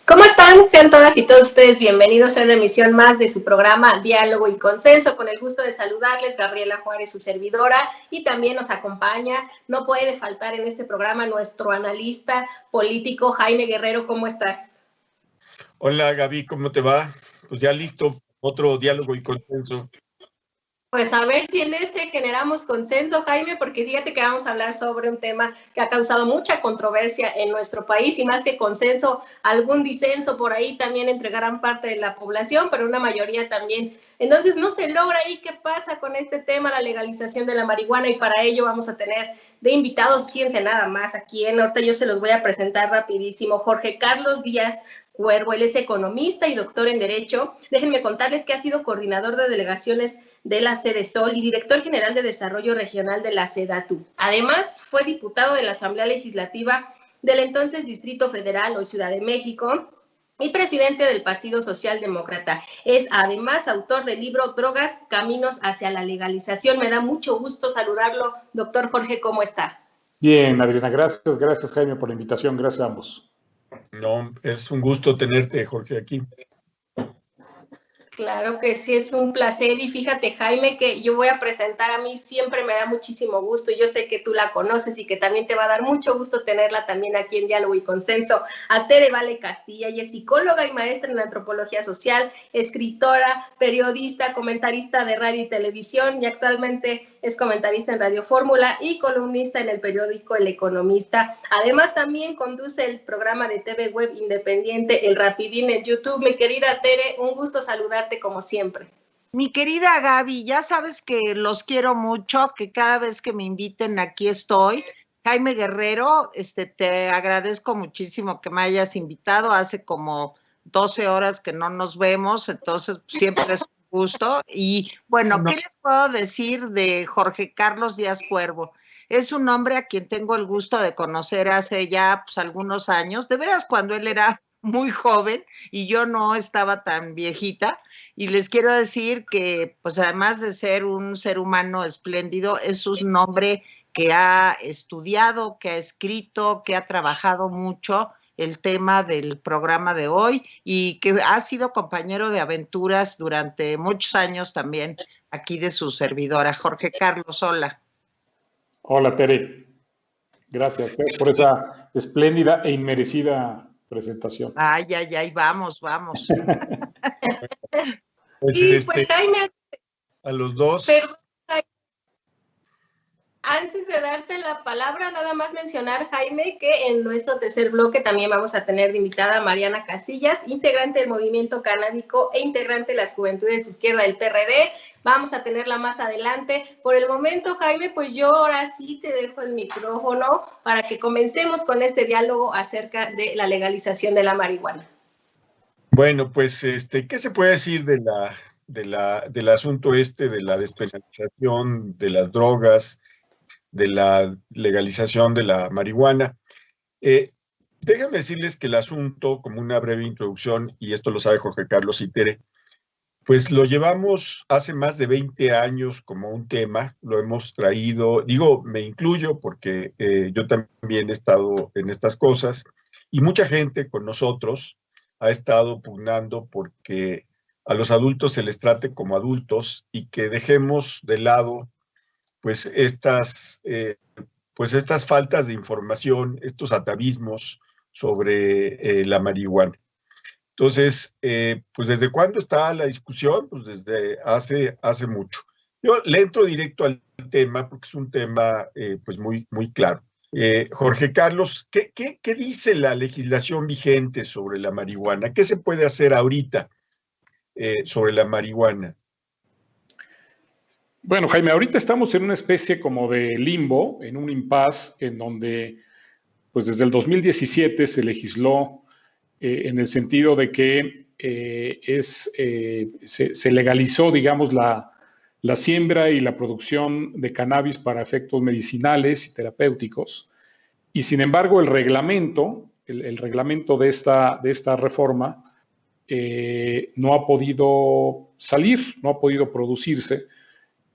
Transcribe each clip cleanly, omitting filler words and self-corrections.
¿Cómo están? Sean todas y todos ustedes bienvenidos a una emisión más de su programa Diálogo y Consenso. Con el gusto de saludarles, Gabriela Juárez, su servidora, y también nos acompaña, no puede faltar en este programa, nuestro analista político Jaime Guerrero. ¿Cómo estás? Hola Gaby, ¿cómo te va? Pues ya listo, otro Diálogo y Consenso. Pues a ver si en este generamos consenso, Jaime, porque fíjate que vamos a hablar sobre un tema que ha causado mucha controversia en nuestro país y más que consenso, algún disenso por ahí también entre gran parte de la población, pero una mayoría también. Entonces no se logra ahí qué pasa con este tema, la legalización de la marihuana, y para ello vamos a tener de invitados, fíjense nada más, aquí en ahorita yo se los voy a presentar rapidísimo, Jorge Carlos Díaz Cuervo. Él es economista y doctor en Derecho. Déjenme contarles que ha sido coordinador de delegaciones de la Sedesol y director general de Desarrollo Regional de la SEDATU. Además, fue diputado de la Asamblea Legislativa del entonces Distrito Federal, hoy Ciudad de México, y presidente del Partido Socialdemócrata. Es además autor del libro Drogas, Caminos hacia la Legalización. Me da mucho gusto saludarlo, doctor Jorge, ¿cómo está? Bien, Adriana, gracias Jaime por la invitación, gracias a ambos. No, es un gusto tenerte, Jorge, aquí. Claro que sí, es un placer. Y fíjate, Jaime, que yo voy a presentar, a mí siempre me da muchísimo gusto. Yo sé que tú la conoces y que también te va a dar mucho gusto tenerla también aquí en Diálogo y Consenso. A Tere Vale Castilla. Ella es psicóloga y maestra en antropología social, escritora, periodista, comentarista de radio y televisión, y actualmente es comentarista en Radio Fórmula y columnista en el periódico El Economista. Además, también conduce el programa de TV web independiente El Rapidín en YouTube. Mi querida Tere, un gusto saludarte como siempre. Mi querida Gaby, ya sabes que los quiero mucho, que cada vez que me inviten aquí estoy. Jaime Guerrero, te agradezco muchísimo que me hayas invitado. Hace como 12 horas que no nos vemos, entonces siempre es un gusto. Y bueno, ¿qué les puedo decir de Jorge Carlos Díaz Cuervo? Es un hombre a quien tengo el gusto de conocer hace ya algunos años, de veras cuando él era muy joven y yo no estaba tan viejita. Y les quiero decir que, pues además de ser un ser humano espléndido, es un hombre que ha estudiado, que ha escrito, que ha trabajado mucho el tema del programa de hoy y que ha sido compañero de aventuras durante muchos años también aquí de su servidora. Jorge Carlos, hola. Hola, Tere. Gracias por esa espléndida e inmerecida presentación. Ay, vamos. Pues, y pues Jaime, a los dos. Perdón, antes de darte la palabra, nada más mencionar, Jaime, que en nuestro tercer bloque también vamos a tener de invitada a Mariana Casillas, integrante del Movimiento Canábico e integrante de las Juventudes de Izquierda del PRD. Vamos a tenerla más adelante. Por el momento, Jaime, pues yo ahora sí te dejo el micrófono para que comencemos con este diálogo acerca de la legalización de la marihuana. Bueno, pues, ¿qué se puede decir del asunto de la despenalización de las drogas, de la legalización de la marihuana? Déjenme decirles que el asunto, como una breve introducción, y esto lo sabe Jorge Carlos y Tere, pues lo llevamos hace más de 20 años como un tema, lo hemos traído, digo, me incluyo porque yo también he estado en estas cosas, y mucha gente con nosotros ha estado pugnando porque a los adultos se les trate como adultos y que dejemos de lado pues estas faltas de información, estos atavismos sobre la marihuana. Entonces, pues ¿desde cuándo está la discusión? Pues desde hace mucho. Yo le entro directo al tema porque es un tema pues muy claro. Jorge Carlos, ¿qué dice la legislación vigente sobre la marihuana? ¿Qué se puede hacer ahorita sobre la marihuana? Bueno, Jaime, ahorita estamos en una especie como de limbo, en un impasse, en donde, pues desde el 2017 se legisló en el sentido de que se legalizó, digamos, la siembra y la producción de cannabis para efectos medicinales y terapéuticos. Y sin embargo, el reglamento de esta reforma no ha podido salir, no ha podido producirse.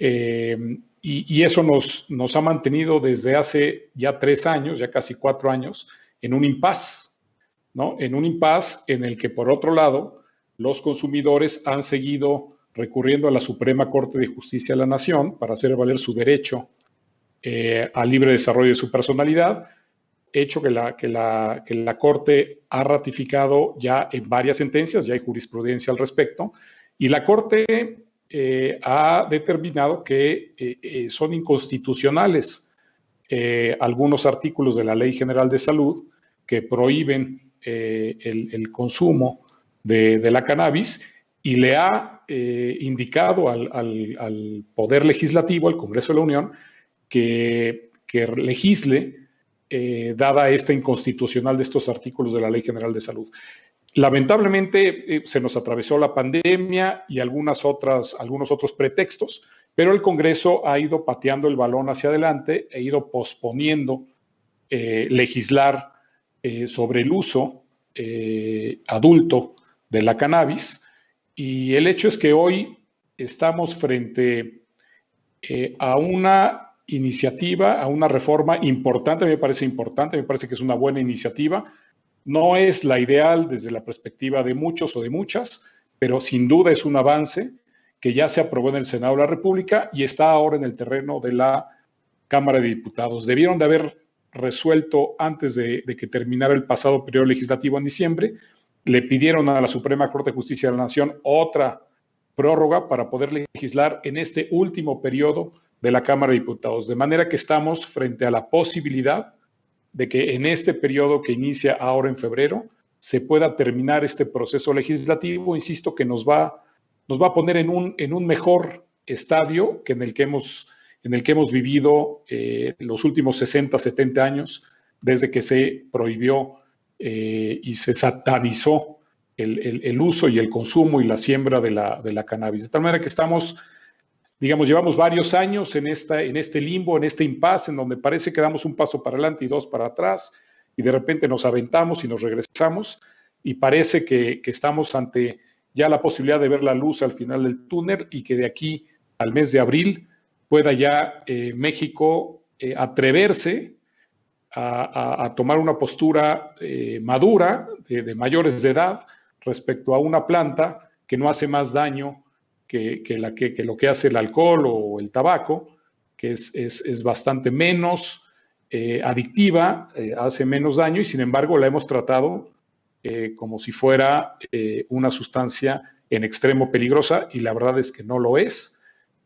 Y eso nos ha mantenido desde hace ya 3 años, ya casi 4 años, en un impasse, ¿no? En un impasse en el que, por otro lado, los consumidores han seguido recurriendo a la Suprema Corte de Justicia de la Nación para hacer valer su derecho al libre desarrollo de su personalidad, hecho que la Corte ha ratificado ya en varias sentencias, ya hay jurisprudencia al respecto, y la Corte ha determinado que son inconstitucionales algunos artículos de la Ley General de Salud que prohíben el consumo de la cannabis, y le ha indicado al Poder Legislativo, al Congreso de la Unión, que legisle dada esta inconstitucional de estos artículos de la Ley General de Salud. Lamentablemente se nos atravesó la pandemia y algunos otros pretextos, pero el Congreso ha ido pateando el balón hacia adelante, ha ido posponiendo legislar sobre el uso adulto de la cannabis, y el hecho es que hoy estamos frente a una iniciativa, a una reforma importante. Me parece que es una buena iniciativa. No es la ideal desde la perspectiva de muchos o de muchas, pero sin duda es un avance que ya se aprobó en el Senado de la República y está ahora en el terreno de la Cámara de Diputados. Debieron de haber resuelto antes de que terminara el pasado periodo legislativo en diciembre. Le pidieron a la Suprema Corte de Justicia de la Nación otra prórroga para poder legislar en este último periodo de la Cámara de Diputados. De manera que estamos frente a la posibilidad de que en este periodo que inicia ahora en febrero se pueda terminar este proceso legislativo, insisto, que nos va a poner en un mejor estadio que en el que hemos vivido los últimos 60, 70 años, desde que se prohibió y se satanizó el uso y el consumo y la siembra de la cannabis. De tal manera que estamos, digamos, llevamos varios años en este limbo, en este impasse, en donde parece que damos un paso para adelante y 2 para atrás, y de repente nos aventamos y nos regresamos, y parece que estamos ante ya la posibilidad de ver la luz al final del túnel, y que de aquí al mes de abril pueda ya México atreverse a tomar una postura madura, de mayores de edad, respecto a una planta que no hace más daño que lo que hace el alcohol o el tabaco, que es bastante menos adictiva, hace menos daño, y sin embargo la hemos tratado como si fuera una sustancia en extremo peligrosa, y la verdad es que no lo es.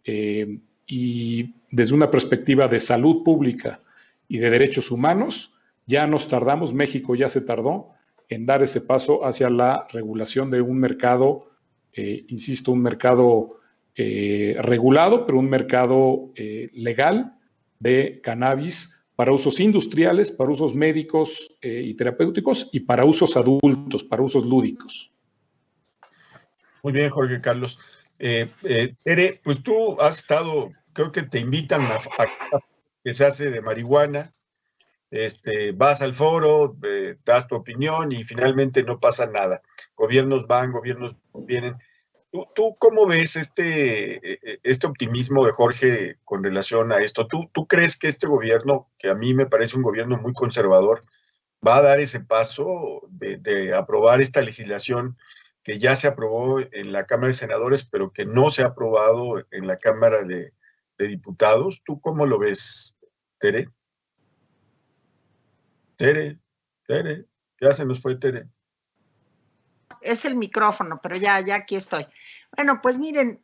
Y desde una perspectiva de salud pública y de derechos humanos, ya nos tardamos, México ya se tardó en dar ese paso hacia la regulación de un mercado, insisto, un mercado regulado, pero un mercado legal de cannabis para usos industriales, para usos médicos y terapéuticos, y para usos adultos, para usos lúdicos. Muy bien, Jorge Carlos. Tere, pues tú has estado, creo que te invitan a que se hace de marihuana, vas al foro, das tu opinión y finalmente no pasa nada. Gobiernos van, gobiernos vienen. ¿Tú cómo ves este optimismo de Jorge con relación a esto? ¿Tú crees que este gobierno, que a mí me parece un gobierno muy conservador, va a dar ese paso de aprobar esta legislación que ya se aprobó en la Cámara de Senadores, pero que no se ha aprobado en la Cámara de Diputados? ¿Tú cómo lo ves, Tere? Tere, ya se nos fue Tere. Es el micrófono, pero ya aquí estoy. Bueno, pues miren,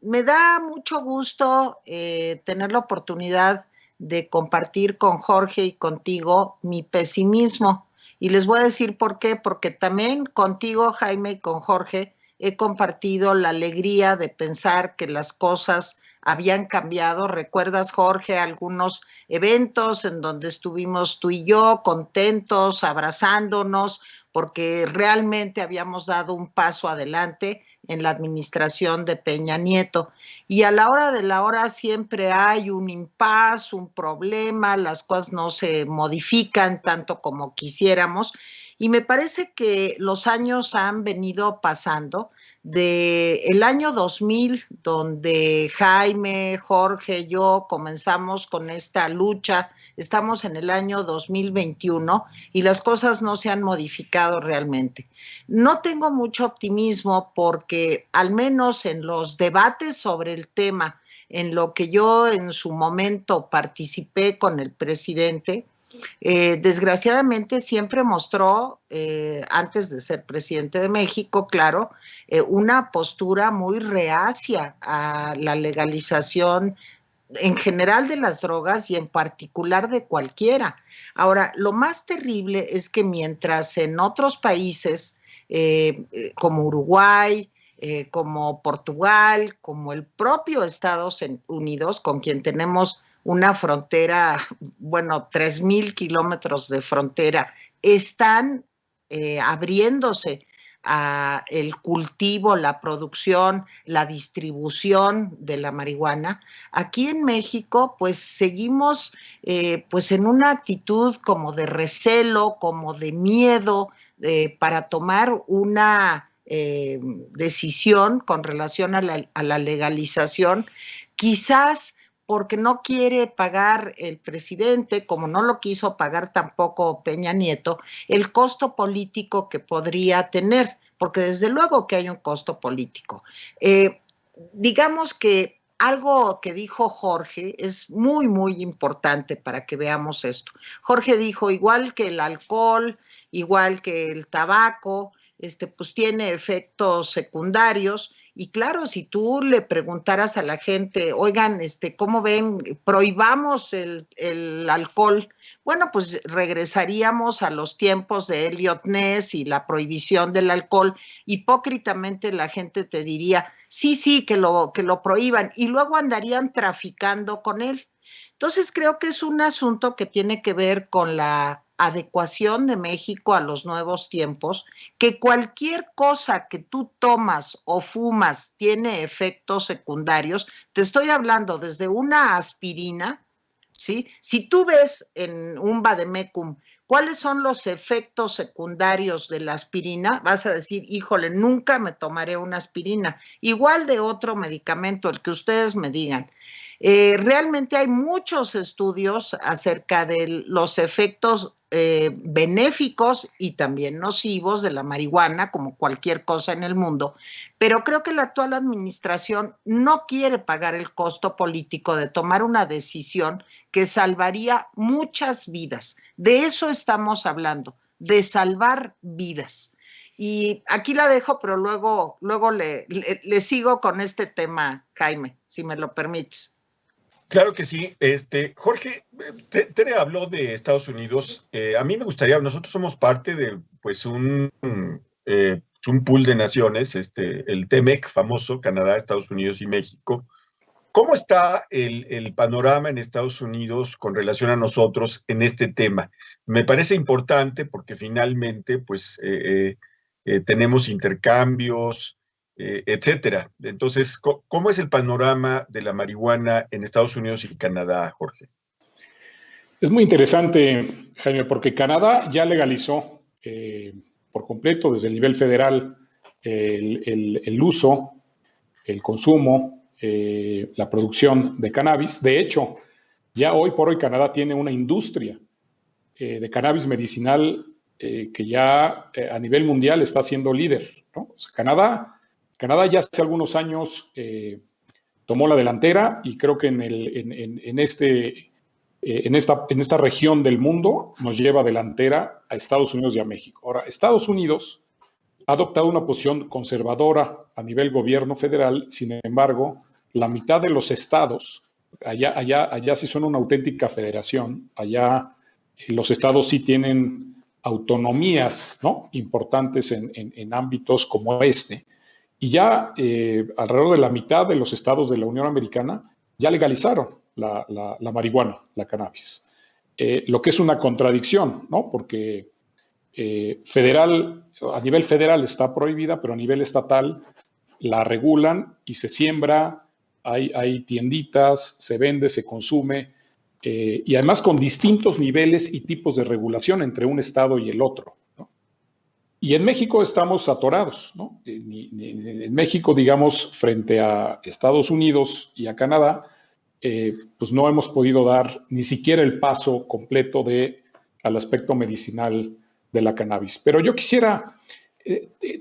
me da mucho gusto tener la oportunidad de compartir con Jorge y contigo mi pesimismo. Y les voy a decir por qué, porque también contigo, Jaime, y con Jorge, he compartido la alegría de pensar que las cosas habían cambiado. ¿Recuerdas, Jorge, algunos eventos en donde estuvimos tú y yo contentos, abrazándonos, porque realmente habíamos dado un paso adelante en la administración de Peña Nieto? Y a la hora de la hora siempre hay un impasse, un problema, las cosas no se modifican tanto como quisiéramos, y me parece que los años han venido pasando. De el año 2000, donde Jaime, Jorge, yo comenzamos con esta lucha, estamos en el año 2021 y las cosas no se han modificado realmente. No tengo mucho optimismo porque al menos en los debates sobre el tema, en lo que yo en su momento participé con el presidente, desgraciadamente siempre mostró, antes de ser presidente de México, claro, una postura muy reacia a la legalización en general de las drogas y en particular de cualquiera. Ahora, lo más terrible es que mientras en otros países como Uruguay, como Portugal, como el propio Estados Unidos, con quien tenemos una frontera, bueno, 3,000 kilómetros de frontera, están abriéndose a el cultivo, la producción, la distribución de la marihuana. Aquí en México, pues seguimos pues en una actitud como de recelo, como de miedo para tomar una decisión con relación a la legalización, quizás porque no quiere pagar el presidente, como no lo quiso pagar tampoco Peña Nieto, el costo político que podría tener, porque desde luego que hay un costo político. Digamos que algo que dijo Jorge es muy, muy importante para que veamos esto. Jorge dijo, igual que el alcohol, igual que el tabaco, pues tiene efectos secundarios. Y claro, si tú le preguntaras a la gente, oigan, ¿cómo ven? Prohibamos el alcohol. Bueno, pues regresaríamos a los tiempos de Elliot Ness y la prohibición del alcohol. Hipócritamente la gente te diría, sí, que lo prohíban, y luego andarían traficando con él. Entonces creo que es un asunto que tiene que ver con la adecuación de México a los nuevos tiempos, que cualquier cosa que tú tomas o fumas tiene efectos secundarios. Te estoy hablando desde una aspirina, ¿sí? Si tú ves en un vademecum cuáles son los efectos secundarios de la aspirina, vas a decir, híjole, nunca me tomaré una aspirina. Igual de otro medicamento, el que ustedes me digan. Realmente hay muchos estudios acerca de los efectos benéficos y también nocivos de la marihuana, como cualquier cosa en el mundo, pero creo que la actual administración no quiere pagar el costo político de tomar una decisión que salvaría muchas vidas. De eso estamos hablando, de salvar vidas. Y aquí la dejo, pero luego le sigo con este tema, Jaime, si me lo permites. Claro que sí. Jorge, Tere habló de Estados Unidos. A mí me gustaría, nosotros somos parte de pues un pool de naciones, el TEMEC famoso, Canadá, Estados Unidos y México. ¿Cómo está el panorama en Estados Unidos con relación a nosotros en este tema? Me parece importante porque finalmente pues tenemos intercambios, etcétera. Entonces, ¿cómo es el panorama de la marihuana en Estados Unidos y Canadá, Jorge? Es muy interesante, Jaime, porque Canadá ya legalizó por completo desde el nivel federal el uso, el consumo, la producción de cannabis. De hecho, ya hoy por hoy Canadá tiene una industria de cannabis medicinal que ya a nivel mundial está siendo líder, ¿no? O sea, Canadá ya hace algunos años tomó la delantera y creo que en esta región del mundo nos lleva delantera a Estados Unidos y a México. Ahora, Estados Unidos ha adoptado una posición conservadora a nivel gobierno federal, sin embargo, la mitad de los estados, allá sí son una auténtica federación, allá los estados sí tienen autonomías, ¿no?, importantes en ámbitos como este. Y ya alrededor de la mitad de los estados de la Unión Americana ya legalizaron la marihuana, la cannabis. Lo que es una contradicción, ¿no? Porque a nivel federal está prohibida, pero a nivel estatal la regulan y se siembra, hay tienditas, se vende, se consume, y además con distintos niveles y tipos de regulación entre un estado y el otro, ¿no? Y en México estamos atorados, ¿no? En México, digamos, frente a Estados Unidos y a Canadá, pues no hemos podido dar ni siquiera el paso completo al aspecto medicinal de la cannabis. Pero yo quisiera,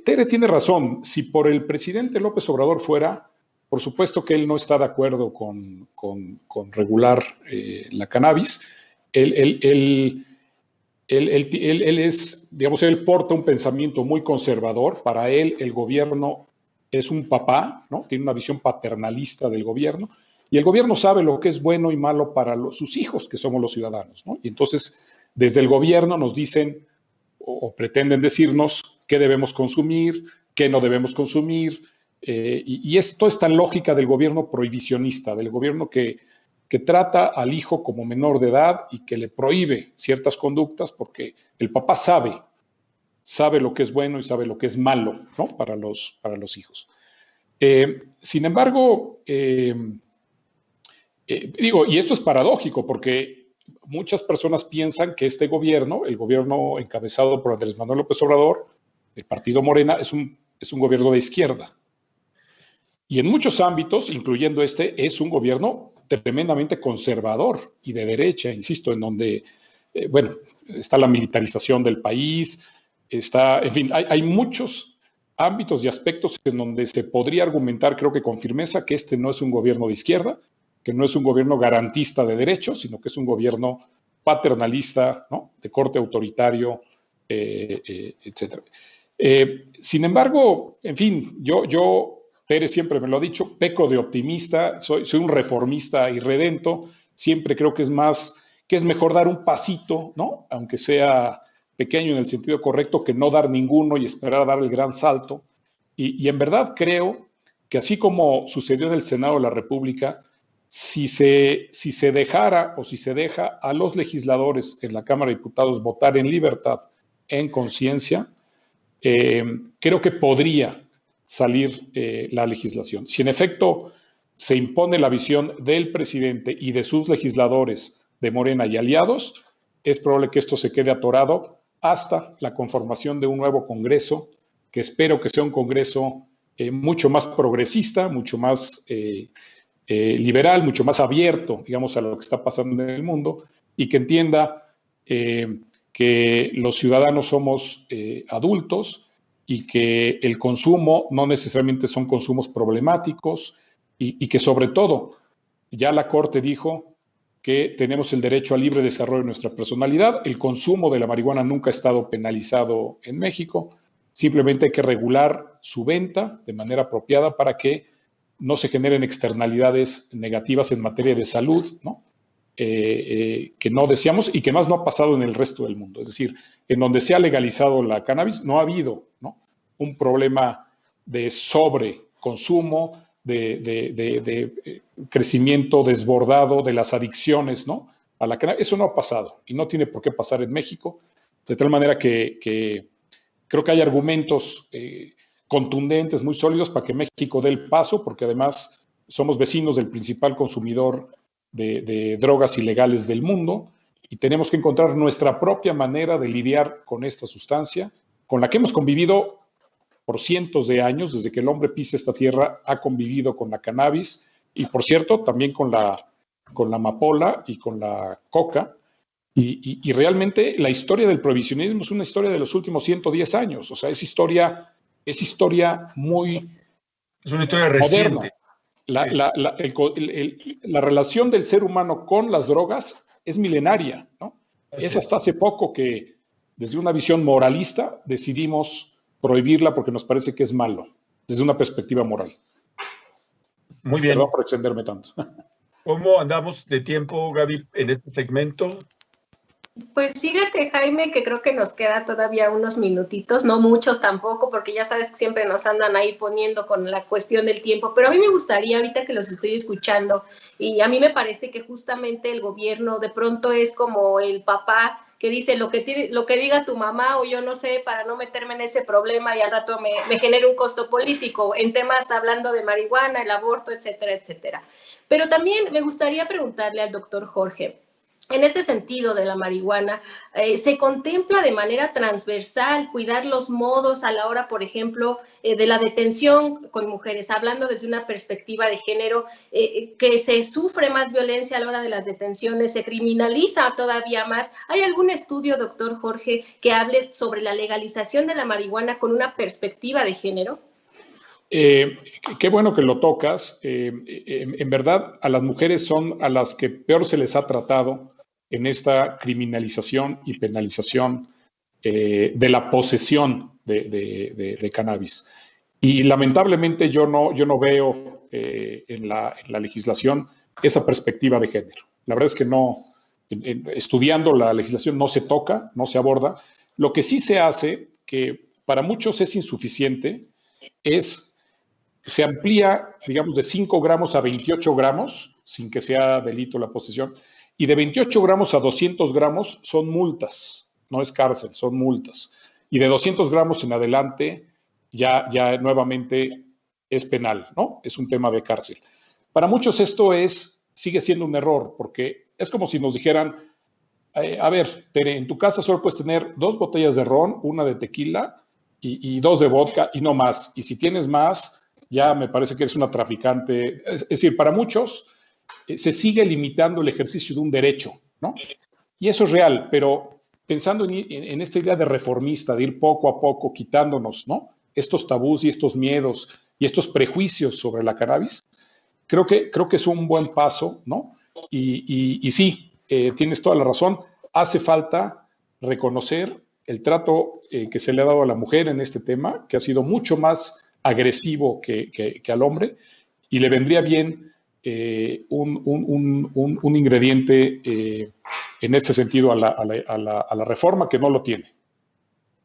Tere tiene razón, si por el presidente López Obrador fuera, por supuesto que él no está de acuerdo con regular la cannabis. Él es, digamos, él porta un pensamiento muy conservador. Para él, el gobierno es un papá, ¿no? Tiene una visión paternalista del gobierno, y el gobierno sabe lo que es bueno y malo para sus hijos, que somos los ciudadanos, ¿no? Y entonces, desde el gobierno nos dicen o pretenden decirnos qué debemos consumir, qué no debemos consumir, y esto es tan lógica del gobierno prohibicionista, del gobierno que trata al hijo como menor de edad y que le prohíbe ciertas conductas porque el papá sabe lo que es bueno y sabe lo que es malo, ¿no? Para los hijos. Sin embargo, digo, y esto es paradójico porque muchas personas piensan que este gobierno, el gobierno encabezado por Andrés Manuel López Obrador, el partido Morena, es un gobierno de izquierda. Y en muchos ámbitos, incluyendo es un gobierno tremendamente conservador y de derecha, insisto, en donde, bueno, está la militarización del país, en fin, hay muchos ámbitos y aspectos en donde se podría argumentar, creo que con firmeza, que este no es un gobierno de izquierda, que no es un gobierno garantista de derechos, sino que es un gobierno paternalista, ¿no? De corte autoritario, etcétera. Sin embargo, en fin, yo Pérez siempre me lo ha dicho, peco de optimista, soy un reformista irredento, siempre creo que es mejor dar un pasito, ¿no? Aunque sea pequeño en el sentido correcto, que no dar ninguno y esperar a dar el gran salto. Y en verdad creo que así como sucedió en el Senado de la República, si se dejara o si se deja a los legisladores en la Cámara de Diputados votar en libertad, en conciencia, creo que podría salir la legislación. Si en efecto se impone la visión del presidente y de sus legisladores de Morena y aliados, es probable que esto se quede atorado hasta la conformación de un nuevo Congreso, que espero que sea un Congreso mucho más progresista, mucho más liberal, mucho más abierto, digamos, a lo que está pasando en el mundo, y que entienda que los ciudadanos somos adultos y que el consumo no necesariamente son consumos problemáticos y que sobre todo ya la Corte dijo que tenemos el derecho al libre desarrollo de nuestra personalidad. El consumo de la marihuana nunca ha estado penalizado en México, simplemente hay que regular su venta de manera apropiada para que no se generen externalidades negativas en materia de salud, ¿no? Que no deseamos y que más no ha pasado en el resto del mundo. Es decir, en donde se ha legalizado la cannabis no ha habido, ¿no?, un problema de sobreconsumo, de crecimiento desbordado de las adicciones, ¿no?, a la cannabis. Eso no ha pasado y no tiene por qué pasar en México, de tal manera que creo que hay argumentos contundentes, muy sólidos para que México dé el paso, porque además somos vecinos del principal consumidor de drogas ilegales del mundo y tenemos que encontrar nuestra propia manera de lidiar con esta sustancia, con la que hemos convivido por cientos de años, desde que el hombre pisa esta tierra, ha convivido con la cannabis y, por cierto, también con la amapola y con la coca. Y realmente la historia del prohibicionismo es una historia de los últimos 110 años, o sea, es historia muy... Es una historia reciente. La relación del ser humano con las drogas es milenaria, ¿no? Es hasta hace poco que, desde una visión moralista, decidimos prohibirla porque nos parece que es malo, desde una perspectiva moral. Muy bien. Perdón por extenderme tanto. ¿Cómo andamos de tiempo, Gaby, en este segmento? Pues fíjate, Jaime, que creo que nos queda todavía unos minutitos, no muchos tampoco, porque ya sabes que siempre nos andan ahí poniendo con la cuestión del tiempo, pero a mí me gustaría, ahorita que los estoy escuchando, y a mí me parece que justamente el gobierno de pronto es como el papá que dice lo que diga tu mamá o yo no sé, para no meterme en ese problema y al rato me genere un costo político en temas hablando de marihuana, el aborto, etcétera, etcétera. Pero también me gustaría preguntarle al doctor Jorge, en este sentido de la marihuana, ¿se contempla de manera transversal cuidar los modos a la hora, por ejemplo, de la detención con mujeres? Hablando desde una perspectiva de género, que se sufre más violencia a la hora de las detenciones, se criminaliza todavía más. ¿Hay algún estudio, doctor Jorge, que hable sobre la legalización de la marihuana con una perspectiva de género? Qué bueno que lo tocas. En verdad, a las mujeres son a las que peor se les ha tratado en esta criminalización y penalización de la posesión de cannabis. Y lamentablemente yo no veo en la legislación esa perspectiva de género. La verdad es que no, estudiando la legislación no se toca, no se aborda. Lo que sí se hace, que para muchos es insuficiente, se amplía, digamos, de 5 gramos a 28 gramos, sin que sea delito la posesión, y de 28 gramos a 200 gramos son multas, no es cárcel, son multas. Y de 200 gramos en adelante ya nuevamente es penal, ¿no? Es un tema de cárcel. Para muchos esto sigue siendo un error, porque es como si nos dijeran, a ver, Tere, en tu casa solo puedes tener 2 botellas de ron, una de tequila y 2 de vodka y no más. Y si tienes más, ya me parece que eres una traficante. Es decir, para muchos se sigue limitando el ejercicio de un derecho, ¿no? Y eso es real, pero pensando en esta idea de reformista, de ir poco a poco quitándonos, ¿no?, estos tabús y estos miedos y estos prejuicios sobre la cannabis, creo que es un buen paso, ¿no? Y sí, tienes toda la razón, hace falta reconocer el trato que se le ha dado a la mujer en este tema, que ha sido mucho más agresivo que al hombre, y le vendría bien un ingrediente en ese sentido a la reforma, que no lo tiene.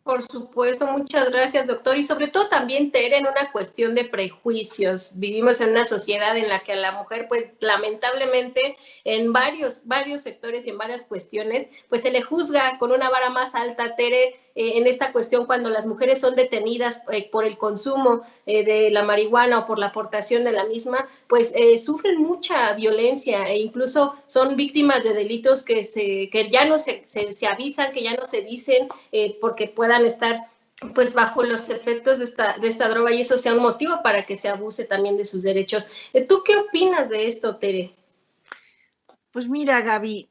Por supuesto, muchas gracias, doctor. Y sobre todo también, Tere, en una cuestión de prejuicios. Vivimos en una sociedad en la que a la mujer, pues lamentablemente, en varios sectores y en varias cuestiones, pues se le juzga con una vara más alta, Tere, en esta cuestión cuando las mujeres son detenidas por el consumo de la marihuana o por la aportación de la misma, pues sufren mucha violencia e incluso son víctimas de delitos que ya no se avisan, que ya no se dicen, porque puedan estar pues bajo los efectos de esta droga y eso sea un motivo para que se abuse también de sus derechos. ¿Tú qué opinas de esto, Tere? Pues mira, Gaby,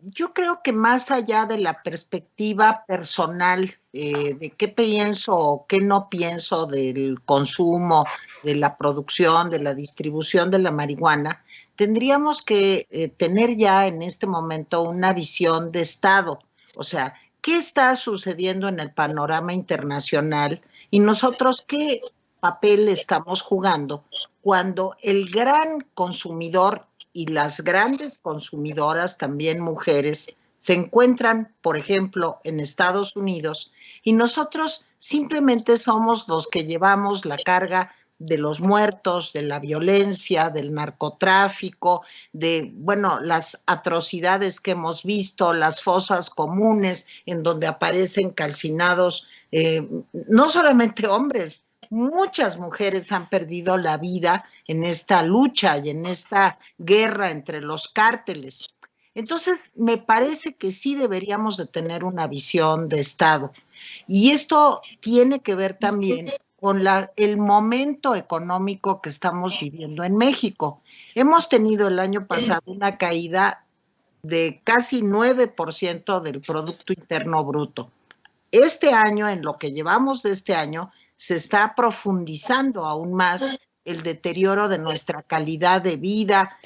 yo creo que más allá de la perspectiva personal de qué pienso o qué no pienso del consumo, de la producción, de la distribución de la marihuana, tendríamos que tener ya en este momento una visión de Estado. O sea, ¿qué está sucediendo en el panorama internacional y nosotros qué papel estamos jugando cuando el gran consumidor y las grandes consumidoras, también mujeres, se encuentran, por ejemplo, en Estados Unidos y nosotros simplemente somos los que llevamos la carga de los muertos, de la violencia, del narcotráfico, de, bueno, las atrocidades que hemos visto, las fosas comunes en donde aparecen calcinados, no solamente hombres, muchas mujeres han perdido la vida en esta lucha y en esta guerra entre los cárteles. Entonces, me parece que sí deberíamos de tener una visión de Estado. Y esto tiene que ver también con el momento económico que estamos viviendo en México. Hemos tenido el año pasado una caída de casi 9% del Producto Interno Bruto. Este año, en lo que llevamos de este año, se está profundizando aún más el deterioro de nuestra calidad de vida,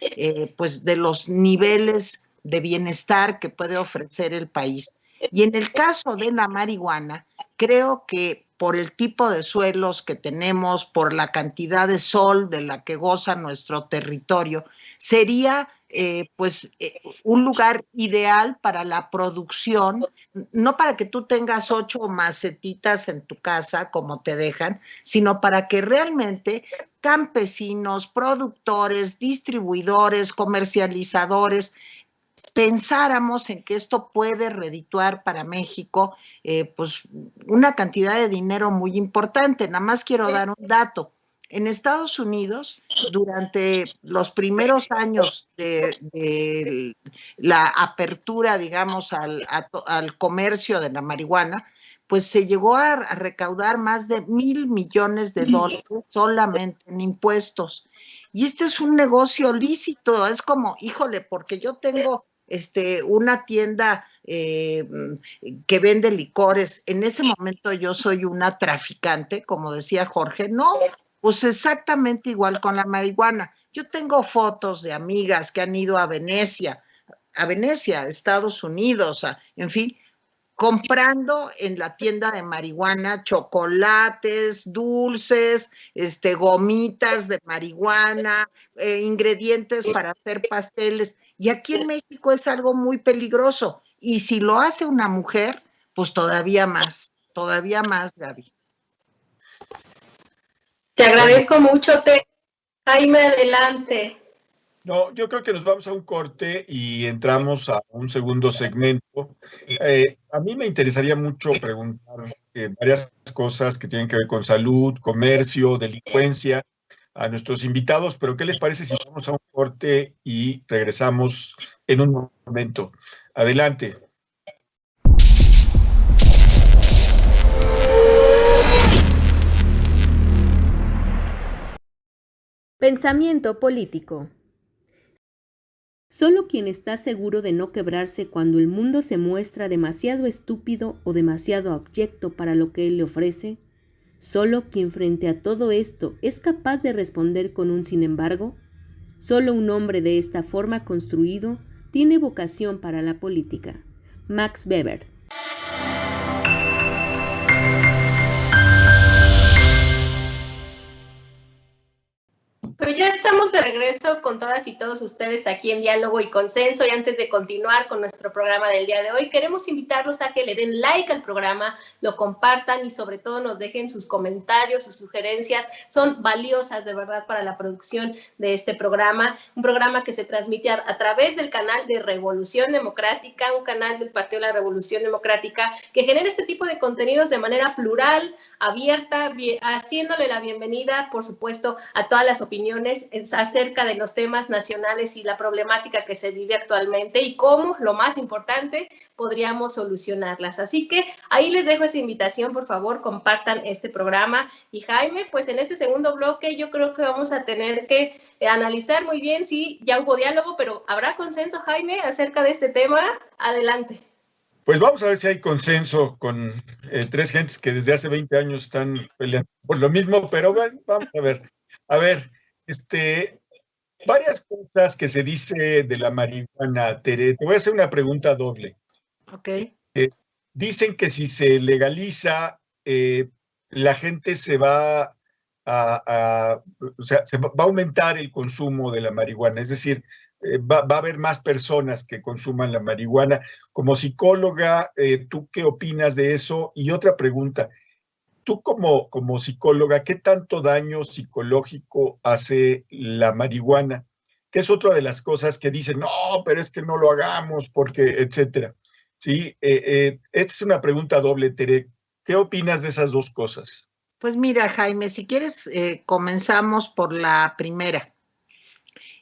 pues de los niveles de bienestar que puede ofrecer el país. Y en el caso de la marihuana, creo que por el tipo de suelos que tenemos, por la cantidad de sol de la que goza nuestro territorio, sería un lugar ideal para la producción, no para que tú tengas 8 macetitas en tu casa como te dejan, sino para que realmente campesinos, productores, distribuidores, comercializadores, pensáramos en que esto puede redituar para México pues una cantidad de dinero muy importante. Nada más quiero dar un dato. En Estados Unidos, durante los primeros años de la apertura, digamos, al comercio de la marihuana, pues se llegó a recaudar más de $1,000 millones solamente en impuestos. Y este es un negocio lícito, es como, híjole, porque yo tengo una tienda que vende licores, en ese momento yo soy una traficante, como decía Jorge, no, pues exactamente igual con la marihuana. Yo tengo fotos de amigas que han ido a Venecia, Estados Unidos, en fin, comprando en la tienda de marihuana chocolates, dulces, gomitas de marihuana, ingredientes para hacer pasteles. Y aquí en México es algo muy peligroso. Y si lo hace una mujer, pues todavía más, Gaby. Te agradezco mucho, Jaime, adelante. No, yo creo que nos vamos a un corte y entramos a un segundo segmento. A mí me interesaría mucho preguntar varias cosas que tienen que ver con salud, comercio, delincuencia a nuestros invitados, pero ¿qué les parece si vamos a un corte y regresamos en un momento? Adelante. Pensamiento político. Solo quien está seguro de no quebrarse cuando el mundo se muestra demasiado estúpido o demasiado abyecto para lo que él le ofrece, solo quien frente a todo esto es capaz de responder con un sin embargo, solo un hombre de esta forma construido tiene vocación para la política. Max Weber. Pues ya estamos de regreso con todas y todos ustedes aquí en Diálogo y Consenso, y antes de continuar con nuestro programa del día de hoy, queremos invitarlos a que le den like al programa, lo compartan y sobre todo nos dejen sus comentarios, sus sugerencias, son valiosas de verdad para la producción de este programa, un programa que se transmite a través del canal de Revolución Democrática, un canal del Partido de la Revolución Democrática que genera este tipo de contenidos de manera plural, abierta, haciéndole la bienvenida, por supuesto, a todas las opiniones acerca de los temas nacionales y la problemática que se vive actualmente y cómo, lo más importante, podríamos solucionarlas. Así que ahí les dejo esa invitación, por favor, compartan este programa. Y Jaime, pues en este segundo bloque yo creo que vamos a tener que analizar muy bien si ya hubo diálogo, pero ¿habrá consenso, Jaime, acerca de este tema? Adelante. Pues vamos a ver si hay consenso con tres gentes que desde hace 20 años están peleando por lo mismo, pero bueno, vamos a ver. A ver, varias cosas que se dice de la marihuana, Tere. Te voy a hacer una pregunta doble. Ok. Dicen que si se legaliza, la gente se va o sea, se va a aumentar el consumo de la marihuana, es decir, va a haber más personas que consuman la marihuana. Como psicóloga, ¿tú qué opinas de eso? Y otra pregunta, tú como psicóloga, ¿qué tanto daño psicológico hace la marihuana? Que es otra de las cosas que dicen, no, pero es que no lo hagamos porque, etcétera. Sí, esta es una pregunta doble, Tere. ¿Qué opinas de esas dos cosas? Pues mira, Jaime, si quieres, comenzamos por la primera.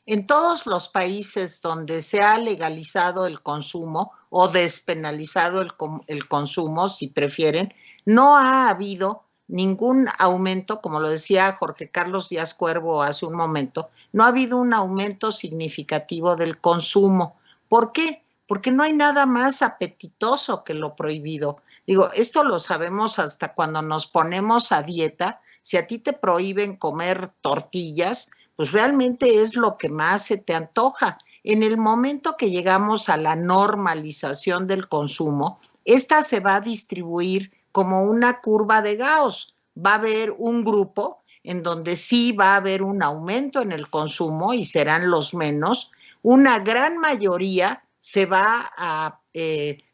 En todos los países donde se ha legalizado el consumo o despenalizado el consumo, si prefieren, no ha habido ningún aumento, como lo decía Jorge Carlos Díaz Cuervo hace un momento, no ha habido un aumento significativo del consumo. ¿Por qué? Porque no hay nada más apetitoso que lo prohibido. Digo, esto lo sabemos hasta cuando nos ponemos a dieta. Si a ti te prohíben comer tortillas, pues realmente es lo que más se te antoja. En el momento que llegamos a la normalización del consumo, esta se va a distribuir como una curva de Gauss. Va a haber un grupo en donde sí va a haber un aumento en el consumo y serán los menos, una gran mayoría se va a,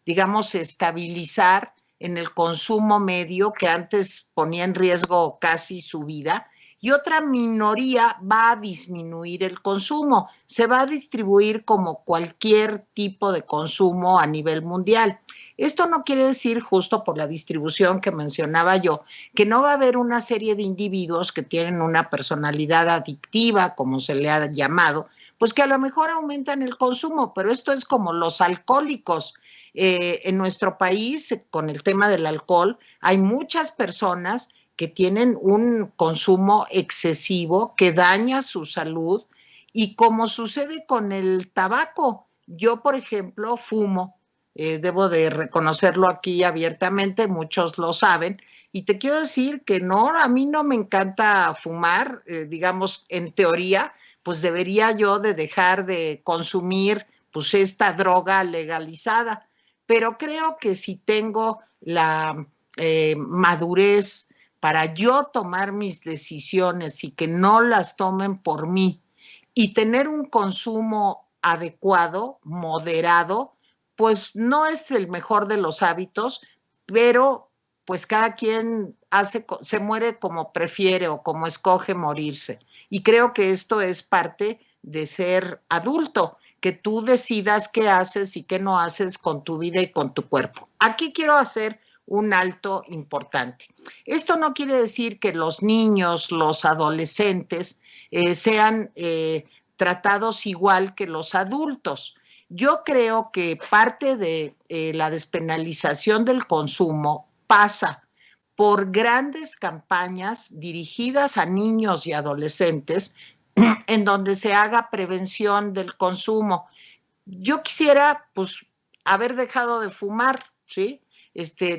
digamos, estabilizar en el consumo medio que antes ponía en riesgo casi su vida, y otra minoría va a disminuir el consumo. Se va a distribuir como cualquier tipo de consumo a nivel mundial. Esto no quiere decir, justo por la distribución que mencionaba yo, que no va a haber una serie de individuos que tienen una personalidad adictiva, como se le ha llamado, pues que a lo mejor aumentan el consumo, pero esto es como los alcohólicos. En nuestro país, con el tema del alcohol, hay muchas personas que tienen un consumo excesivo que daña su salud, y como sucede con el tabaco, yo, por ejemplo, fumo, debo de reconocerlo aquí abiertamente, muchos lo saben, y te quiero decir que no, a mí no me encanta fumar, digamos, en teoría, pues debería yo de dejar de consumir pues esta droga legalizada, pero creo que si tengo la madurez para yo tomar mis decisiones y que no las tomen por mí, y tener un consumo adecuado, moderado, pues no es el mejor de los hábitos, pero pues cada quien se muere como prefiere o como escoge morirse. Y creo que esto es parte de ser adulto, que tú decidas qué haces y qué no haces con tu vida y con tu cuerpo. Aquí quiero hacer un alto importante. Esto no quiere decir que los niños, los adolescentes sean tratados igual que los adultos. Yo creo que parte de la despenalización del consumo pasa por grandes campañas dirigidas a niños y adolescentes en donde se haga prevención del consumo. Yo quisiera, pues, haber dejado de fumar, ¿sí?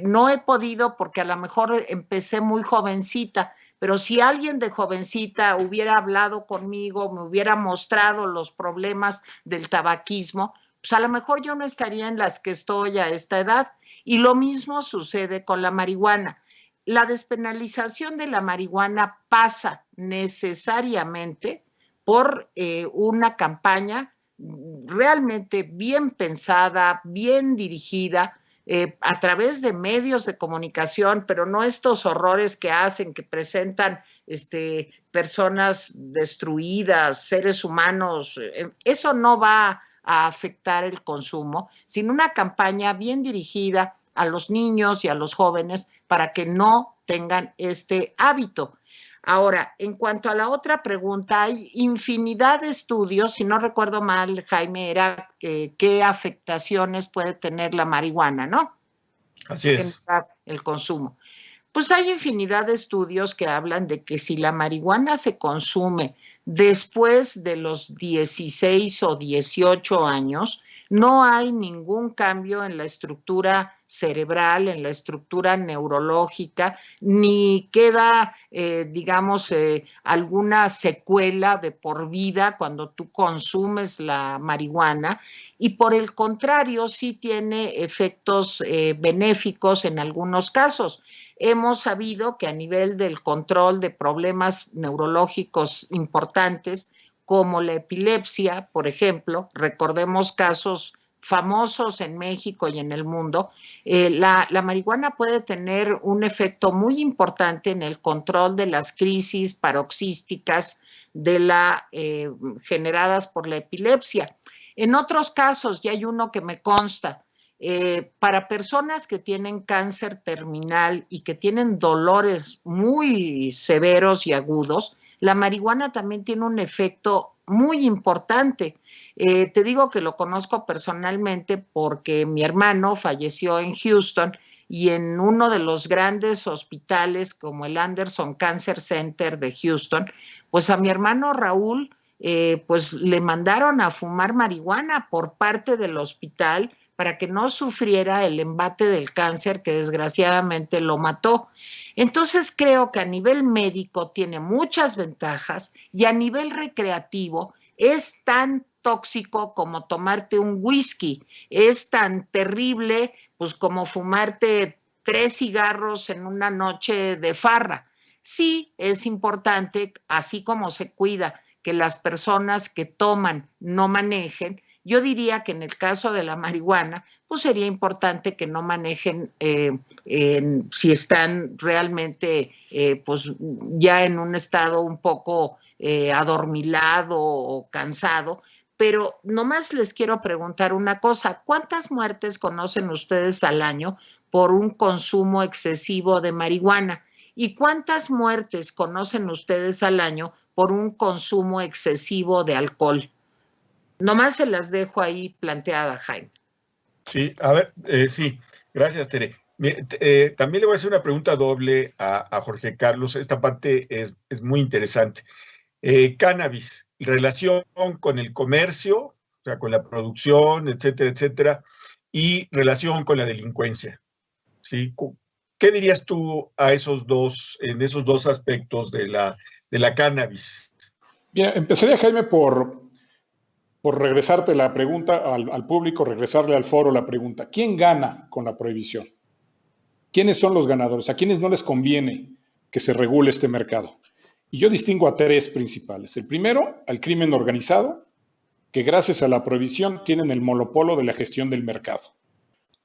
No he podido porque a lo mejor empecé muy jovencita, pero si alguien de jovencita hubiera hablado conmigo, me hubiera mostrado los problemas del tabaquismo, pues a lo mejor yo no estaría en las que estoy a esta edad. Y lo mismo sucede con la marihuana. La despenalización de la marihuana pasa necesariamente por una campaña realmente bien pensada, bien dirigida, a través de medios de comunicación, pero no estos horrores que hacen, que presentan personas destruidas, seres humanos. Eso no va a afectar el consumo, sino una campaña bien dirigida a los niños y a los jóvenes para que no tengan este hábito. Ahora, en cuanto a la otra pregunta, hay infinidad de estudios, si no recuerdo mal, Jaime, era qué afectaciones puede tener la marihuana, ¿no? Así es. El consumo. Pues hay infinidad de estudios que hablan de que si la marihuana se consume después de los 16 o 18 años, no hay ningún cambio en la estructura cerebral, en la estructura neurológica, ni queda, digamos, alguna secuela de por vida cuando tú consumes la marihuana, y por el contrario, sí tiene efectos benéficos en algunos casos. Hemos sabido que a nivel del control de problemas neurológicos importantes, como la epilepsia, por ejemplo, recordemos casos famosos en México y en el mundo, la marihuana puede tener un efecto muy importante en el control de las crisis paroxísticas generadas por la epilepsia. En otros casos, y hay uno que me consta, para personas que tienen cáncer terminal y que tienen dolores muy severos y agudos, la marihuana también tiene un efecto muy importante. Te digo que lo conozco personalmente porque mi hermano falleció en Houston, y en uno de los grandes hospitales como el Anderson Cancer Center de Houston, pues a mi hermano Raúl pues le mandaron a fumar marihuana por parte del hospital para que no sufriera el embate del cáncer que desgraciadamente lo mató. Entonces creo que a nivel médico tiene muchas ventajas, y a nivel recreativo es tan tóxico como tomarte un whisky, es tan terrible pues como fumarte 3 cigarros en una noche de farra. Sí, es importante, así como se cuida que las personas que toman no manejen. Yo diría que en el caso de la marihuana, pues sería importante que no manejen si están realmente pues ya en un estado un poco adormilado o cansado. Pero nomás les quiero preguntar una cosa, ¿cuántas muertes conocen ustedes al año por un consumo excesivo de marihuana? ¿Y cuántas muertes conocen ustedes al año por un consumo excesivo de alcohol? Nomás se las dejo ahí planteada, Jaime. Sí, a ver, sí, gracias, Tere. También le voy a hacer una pregunta doble a Jorge Carlos. Esta parte es muy interesante. Cannabis, relación con el comercio, o sea, con la producción, etcétera, etcétera, y relación con la delincuencia. ¿Sí? ¿Qué dirías tú en esos dos aspectos de la cannabis? Bien, empezaría, Jaime, por regresarte la pregunta al público, regresarle al foro la pregunta. ¿Quién gana con la prohibición? ¿Quiénes son los ganadores? ¿A quiénes no les conviene que se regule este mercado? Y yo distingo a tres principales. El primero, al crimen organizado, que gracias a la prohibición tienen el monopolio de la gestión del mercado.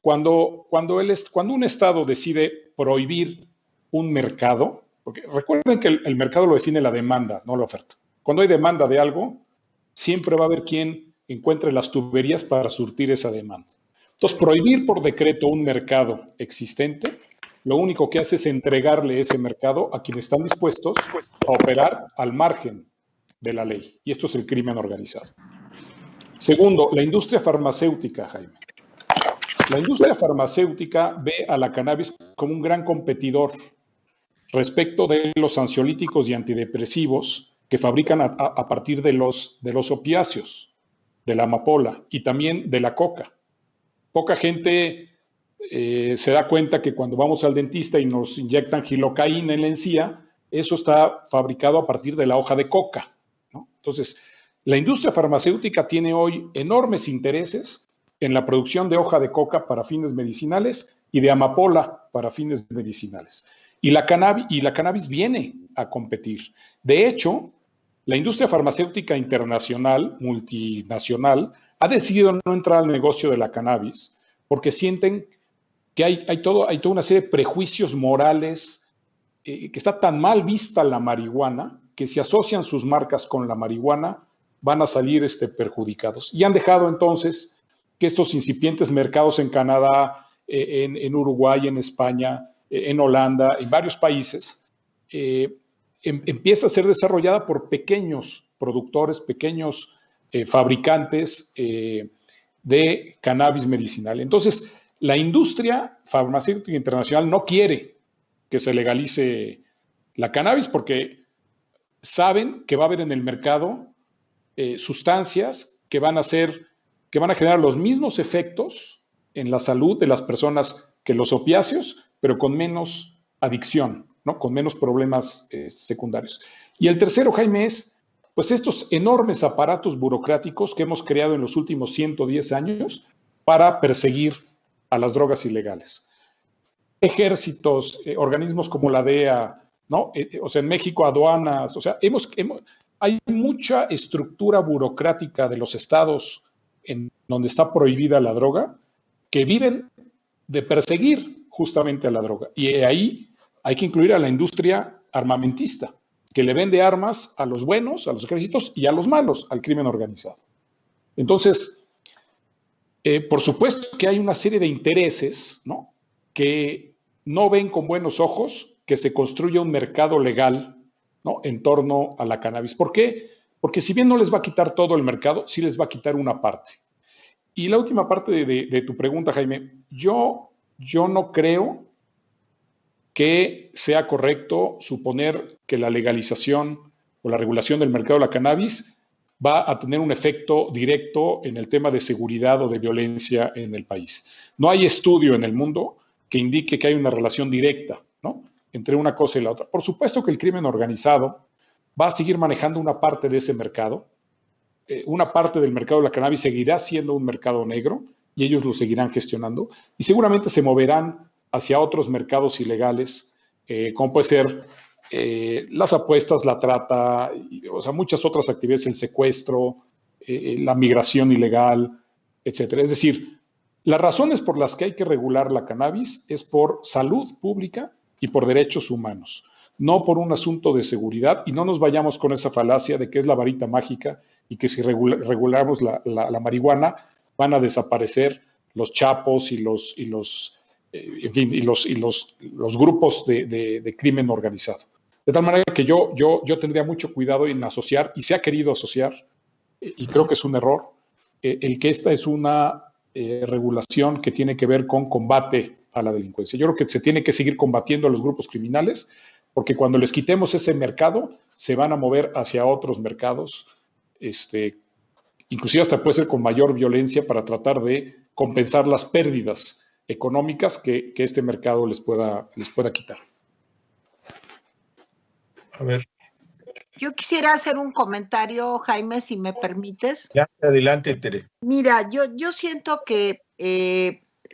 Cuando un Estado decide prohibir un mercado, porque recuerden que el mercado lo define la demanda, no la oferta. Cuando hay demanda de algo, siempre va a haber quien encuentre las tuberías para surtir esa demanda. Entonces, prohibir por decreto un mercado existente, lo único que hace es entregarle ese mercado a quienes están dispuestos a operar al margen de la ley. Y esto es el crimen organizado. Segundo, la industria farmacéutica, Jaime. La industria farmacéutica ve a la cannabis como un gran competidor respecto de los ansiolíticos y antidepresivos que fabrican a partir de los opiáceos, de la amapola y también de la coca. Poca gente se da cuenta que cuando vamos al dentista y nos inyectan gilocaína en la encía, eso está fabricado a partir de la hoja de coca, ¿no? Entonces, la industria farmacéutica tiene hoy enormes intereses en la producción de hoja de coca para fines medicinales y de amapola para fines medicinales. Y la cannabis viene a competir. De hecho, la industria farmacéutica internacional, multinacional, ha decidido no entrar al negocio de la cannabis porque sienten que hay toda una serie de prejuicios morales, que está tan mal vista la marihuana, que si asocian sus marcas con la marihuana, van a salir perjudicados. Y han dejado entonces que estos incipientes mercados en Canadá, en Uruguay, en España, en Holanda, en varios países, empieza a ser desarrollada por pequeños productores, pequeños fabricantes de cannabis medicinal. Entonces, la industria farmacéutica internacional no quiere que se legalice la cannabis porque saben que va a haber en el mercado sustancias que van a generar los mismos efectos en la salud de las personas que los opiáceos, pero con menos adicción, ¿no? Con menos problemas secundarios. Y el tercero, Jaime, es pues estos enormes aparatos burocráticos que hemos creado en los últimos 110 años para perseguir a las drogas ilegales. Ejércitos, organismos como la DEA, ¿no? O sea, en México aduanas, o sea, hay mucha estructura burocrática de los estados en donde está prohibida la droga que viven de perseguir justamente a la droga. Y ahí hay que incluir a la industria armamentista, que le vende armas a los buenos, a los ejércitos, y a los malos, al crimen organizado. Entonces, por supuesto que hay una serie de intereses, ¿no?, que no ven con buenos ojos que se construya un mercado legal, ¿no?, en torno a la cannabis. ¿Por qué? Porque si bien no les va a quitar todo el mercado, sí les va a quitar una parte. Y la última parte de tu pregunta, Jaime, yo no creo que sea correcto suponer que la legalización o la regulación del mercado de la cannabis va a tener un efecto directo en el tema de seguridad o de violencia en el país. No hay estudio en el mundo que indique que hay una relación directa, ¿no?, entre una cosa y la otra. Por supuesto que el crimen organizado va a seguir manejando una parte de ese mercado. Una parte del mercado de la cannabis seguirá siendo un mercado negro y ellos lo seguirán gestionando y seguramente se moverán hacia otros mercados ilegales, como puede ser las apuestas, la trata, o sea, muchas otras actividades, el secuestro, la migración ilegal, etcétera. Es decir, las razones por las que hay que regular la cannabis es por salud pública y por derechos humanos, no por un asunto de seguridad, y no nos vayamos con esa falacia de que es la varita mágica y que si regulamos la marihuana van a desaparecer los chapos y los grupos de crimen organizado. De tal manera que yo tendría mucho cuidado en asociar, y se ha querido asociar, y creo que es un error, el que esta es una regulación que tiene que ver con combate a la delincuencia. Yo creo que se tiene que seguir combatiendo a los grupos criminales, porque cuando les quitemos ese mercado, se van a mover hacia otros mercados, inclusive hasta puede ser con mayor violencia para tratar de compensar las pérdidas económicas que este mercado les pueda quitar. A ver. Yo quisiera hacer un comentario, Jaime, si me permites. Ya, adelante, Tere. Mira, yo siento que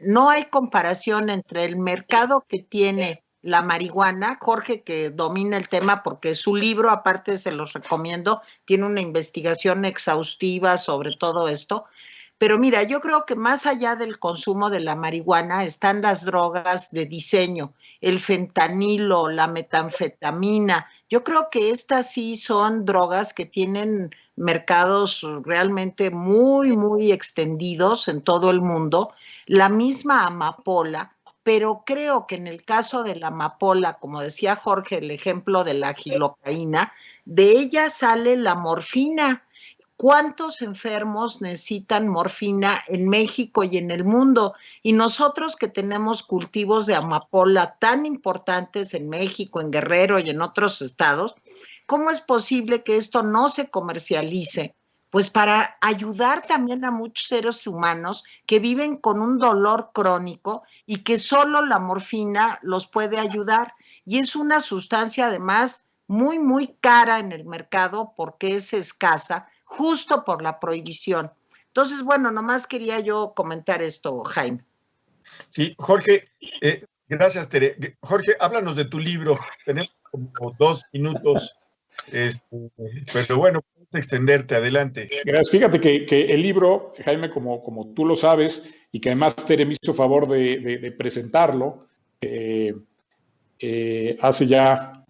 no hay comparación entre el mercado que tiene la marihuana. Jorge, que domina el tema, porque su libro, aparte se los recomiendo, tiene una investigación exhaustiva sobre todo esto. Pero mira, yo creo que más allá del consumo de la marihuana están las drogas de diseño, el fentanilo, la metanfetamina. Yo creo que estas sí son drogas que tienen mercados realmente muy, muy extendidos en todo el mundo. La misma amapola, pero creo que en el caso de la amapola, como decía Jorge, el ejemplo de la gilocaína, de ella sale la morfina. ¿Cuántos enfermos necesitan morfina en México y en el mundo? Y nosotros que tenemos cultivos de amapola tan importantes en México, en Guerrero y en otros estados, ¿cómo es posible que esto no se comercialice? Pues para ayudar también a muchos seres humanos que viven con un dolor crónico y que solo la morfina los puede ayudar. Y es una sustancia además muy, muy cara en el mercado porque es escasa, justo por la prohibición. Entonces, bueno, nomás quería yo comentar esto, Jaime. Sí, Jorge, gracias, Tere. Jorge, háblanos de tu libro. Tenemos como 2 minutos, pero bueno, puedes extenderte, adelante. Gracias. Fíjate que el libro, Jaime, como tú lo sabes, y que además Tere me hizo favor de presentarlo, hace ya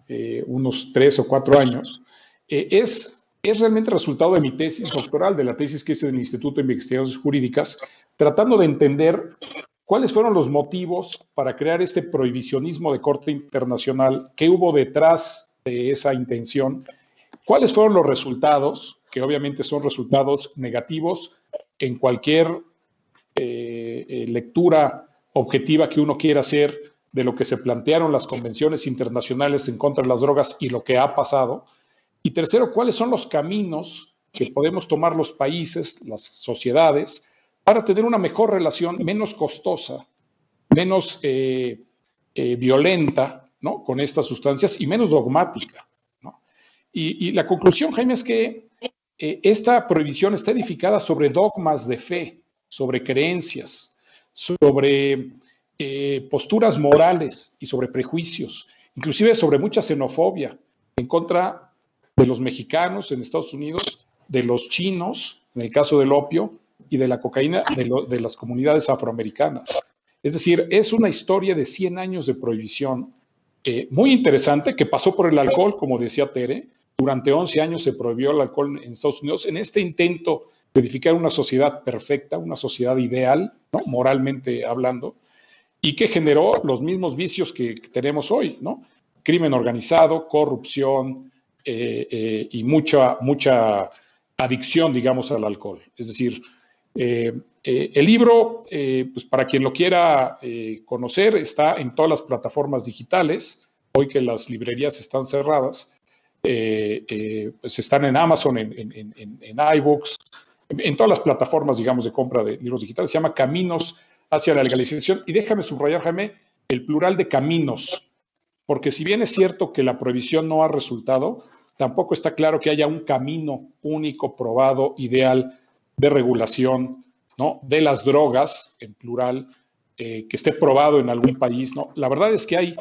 unos 3 o 4 años, es realmente resultado de mi tesis doctoral, de la tesis que hice del Instituto de Investigaciones Jurídicas, tratando de entender cuáles fueron los motivos para crear este prohibicionismo de corte internacional, qué hubo detrás de esa intención, cuáles fueron los resultados, que obviamente son resultados negativos en cualquier lectura objetiva que uno quiera hacer de lo que se plantearon las convenciones internacionales en contra de las drogas y lo que ha pasado. Y tercero, ¿cuáles son los caminos que podemos tomar los países, las sociedades, para tener una mejor relación, menos costosa, menos violenta, ¿no?, con estas sustancias y menos dogmática, ¿no? Y la conclusión, Jaime, es que esta prohibición está edificada sobre dogmas de fe, sobre creencias, sobre posturas morales y sobre prejuicios, inclusive sobre mucha xenofobia en contra de los mexicanos en Estados Unidos, de los chinos, en el caso del opio, y de la cocaína de las comunidades afroamericanas. Es decir, es una historia de 100 años de prohibición muy interesante, que pasó por el alcohol, como decía Tere. Durante 11 años se prohibió el alcohol en Estados Unidos en este intento de edificar una sociedad perfecta, una sociedad ideal, ¿no?, moralmente hablando, y que generó los mismos vicios que tenemos hoy, ¿no? Crimen organizado, corrupción, y mucha adicción, digamos, al alcohol. Es decir, el libro, pues para quien lo quiera conocer, está en todas las plataformas digitales. Hoy que las librerías están cerradas, pues están en Amazon, en iBooks, en todas las plataformas, digamos, de compra de libros digitales. Se llama Caminos hacia la legalización. Y déjame subrayar, Jaime, el plural de caminos, porque si bien es cierto que la prohibición no ha resultado, tampoco está claro que haya un camino único, probado, ideal de regulación, ¿no?, de las drogas, en plural, que esté probado en algún país, ¿no? La verdad es que hay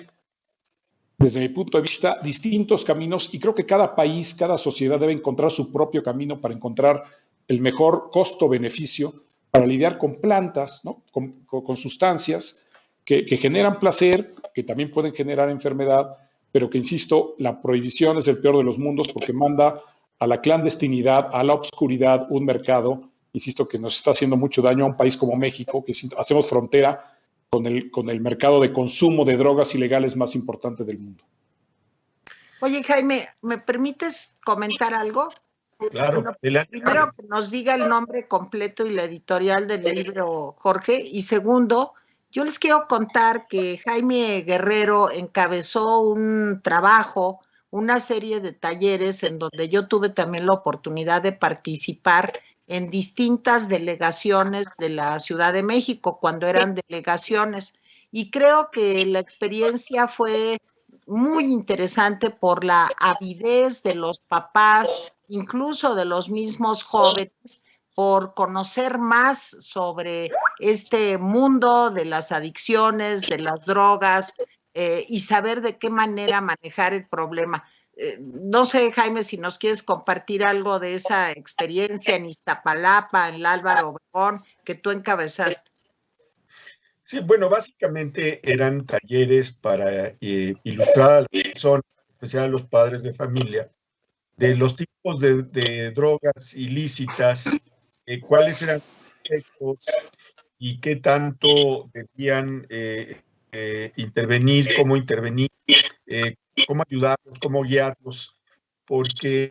desde mi punto de vista, distintos caminos y creo que cada país, cada sociedad debe encontrar su propio camino para encontrar el mejor costo-beneficio para lidiar con plantas, ¿no? con sustancias que generan placer, que también pueden generar enfermedad, pero que, insisto, la prohibición es el peor de los mundos porque manda a la clandestinidad, a la obscuridad, un mercado, insisto, que nos está haciendo mucho daño a un país como México, que hacemos frontera con el mercado de consumo de drogas ilegales más importante del mundo. Oye, Jaime, ¿me permites comentar algo? Claro, Bueno, primero, que nos diga el nombre completo y la editorial del libro, Jorge, y segundo, yo les quiero contar que Jaime Guerrero encabezó un trabajo, una serie de talleres en donde yo tuve también la oportunidad de participar en distintas delegaciones de la Ciudad de México, cuando eran delegaciones, y creo que la experiencia fue muy interesante por la avidez de los papás, incluso de los mismos jóvenes, por conocer más sobre este mundo de las adicciones, de las drogas, y saber de qué manera manejar el problema. No sé, Jaime, si nos quieres compartir algo de esa experiencia en Iztapalapa, en el Álvaro Obregón, que tú encabezaste. Sí, bueno, básicamente eran talleres para ilustrar a las personas, en especial a los padres de familia, de los tipos de drogas ilícitas, cuáles eran los efectos y qué tanto debían intervenir, cómo ayudarlos, cómo guiarlos, porque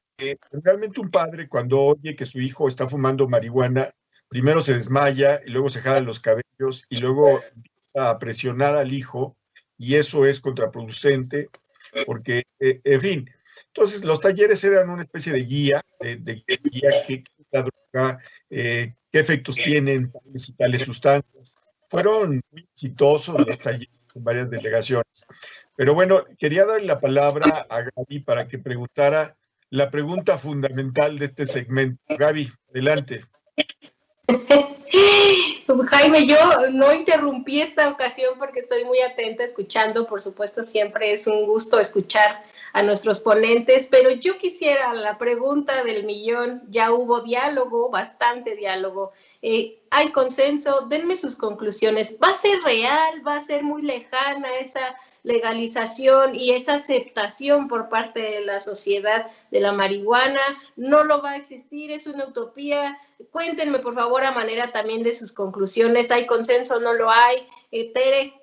realmente un padre cuando oye que su hijo está fumando marihuana, primero se desmaya y luego se jala los cabellos y luego empieza a presionar al hijo y eso es contraproducente porque, en fin, entonces los talleres eran una especie de guía, de guía que la droga, qué efectos tienen tales y tales sustancias. Fueron muy exitosos los talleres en varias delegaciones. Pero bueno, quería darle la palabra a Gaby para que preguntara la pregunta fundamental de este segmento. Gaby, adelante. Jaime, yo no interrumpí esta ocasión porque estoy muy atenta escuchando, por supuesto siempre es un gusto escuchar a nuestros ponentes, pero yo quisiera la pregunta del millón, ya hubo diálogo, bastante diálogo, hay consenso, denme sus conclusiones, ¿va a ser real, va a ser muy lejana esa legalización y esa aceptación por parte de la sociedad de la marihuana? ¿No lo va a existir? ¿Es una utopía? Cuéntenme, por favor, a manera también de sus conclusiones. ¿Hay consenso? ¿No lo hay? Tere.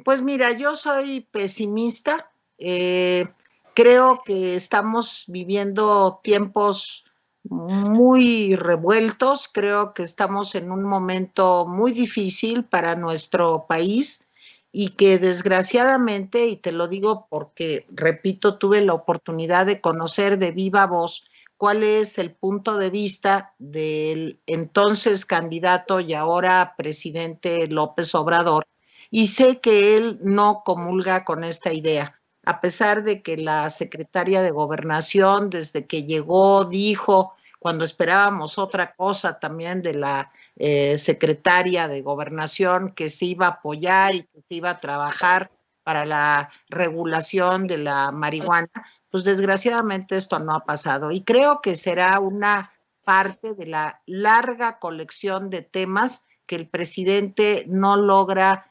Pues mira, yo soy pesimista. Creo que estamos viviendo tiempos muy revueltos. Creo que estamos en un momento muy difícil para nuestro país y que desgraciadamente, y te lo digo porque, repito, tuve la oportunidad de conocer de viva voz cuál es el punto de vista del entonces candidato y ahora presidente López Obrador, y sé que él no comulga con esta idea, a pesar de que la secretaria de Gobernación, desde que llegó, dijo, cuando esperábamos otra cosa también de la secretaria de Gobernación, que se iba a apoyar y que se iba a trabajar para la regulación de la marihuana, pues desgraciadamente esto no ha pasado. Y creo que será una parte de la larga colección de temas que el presidente no logra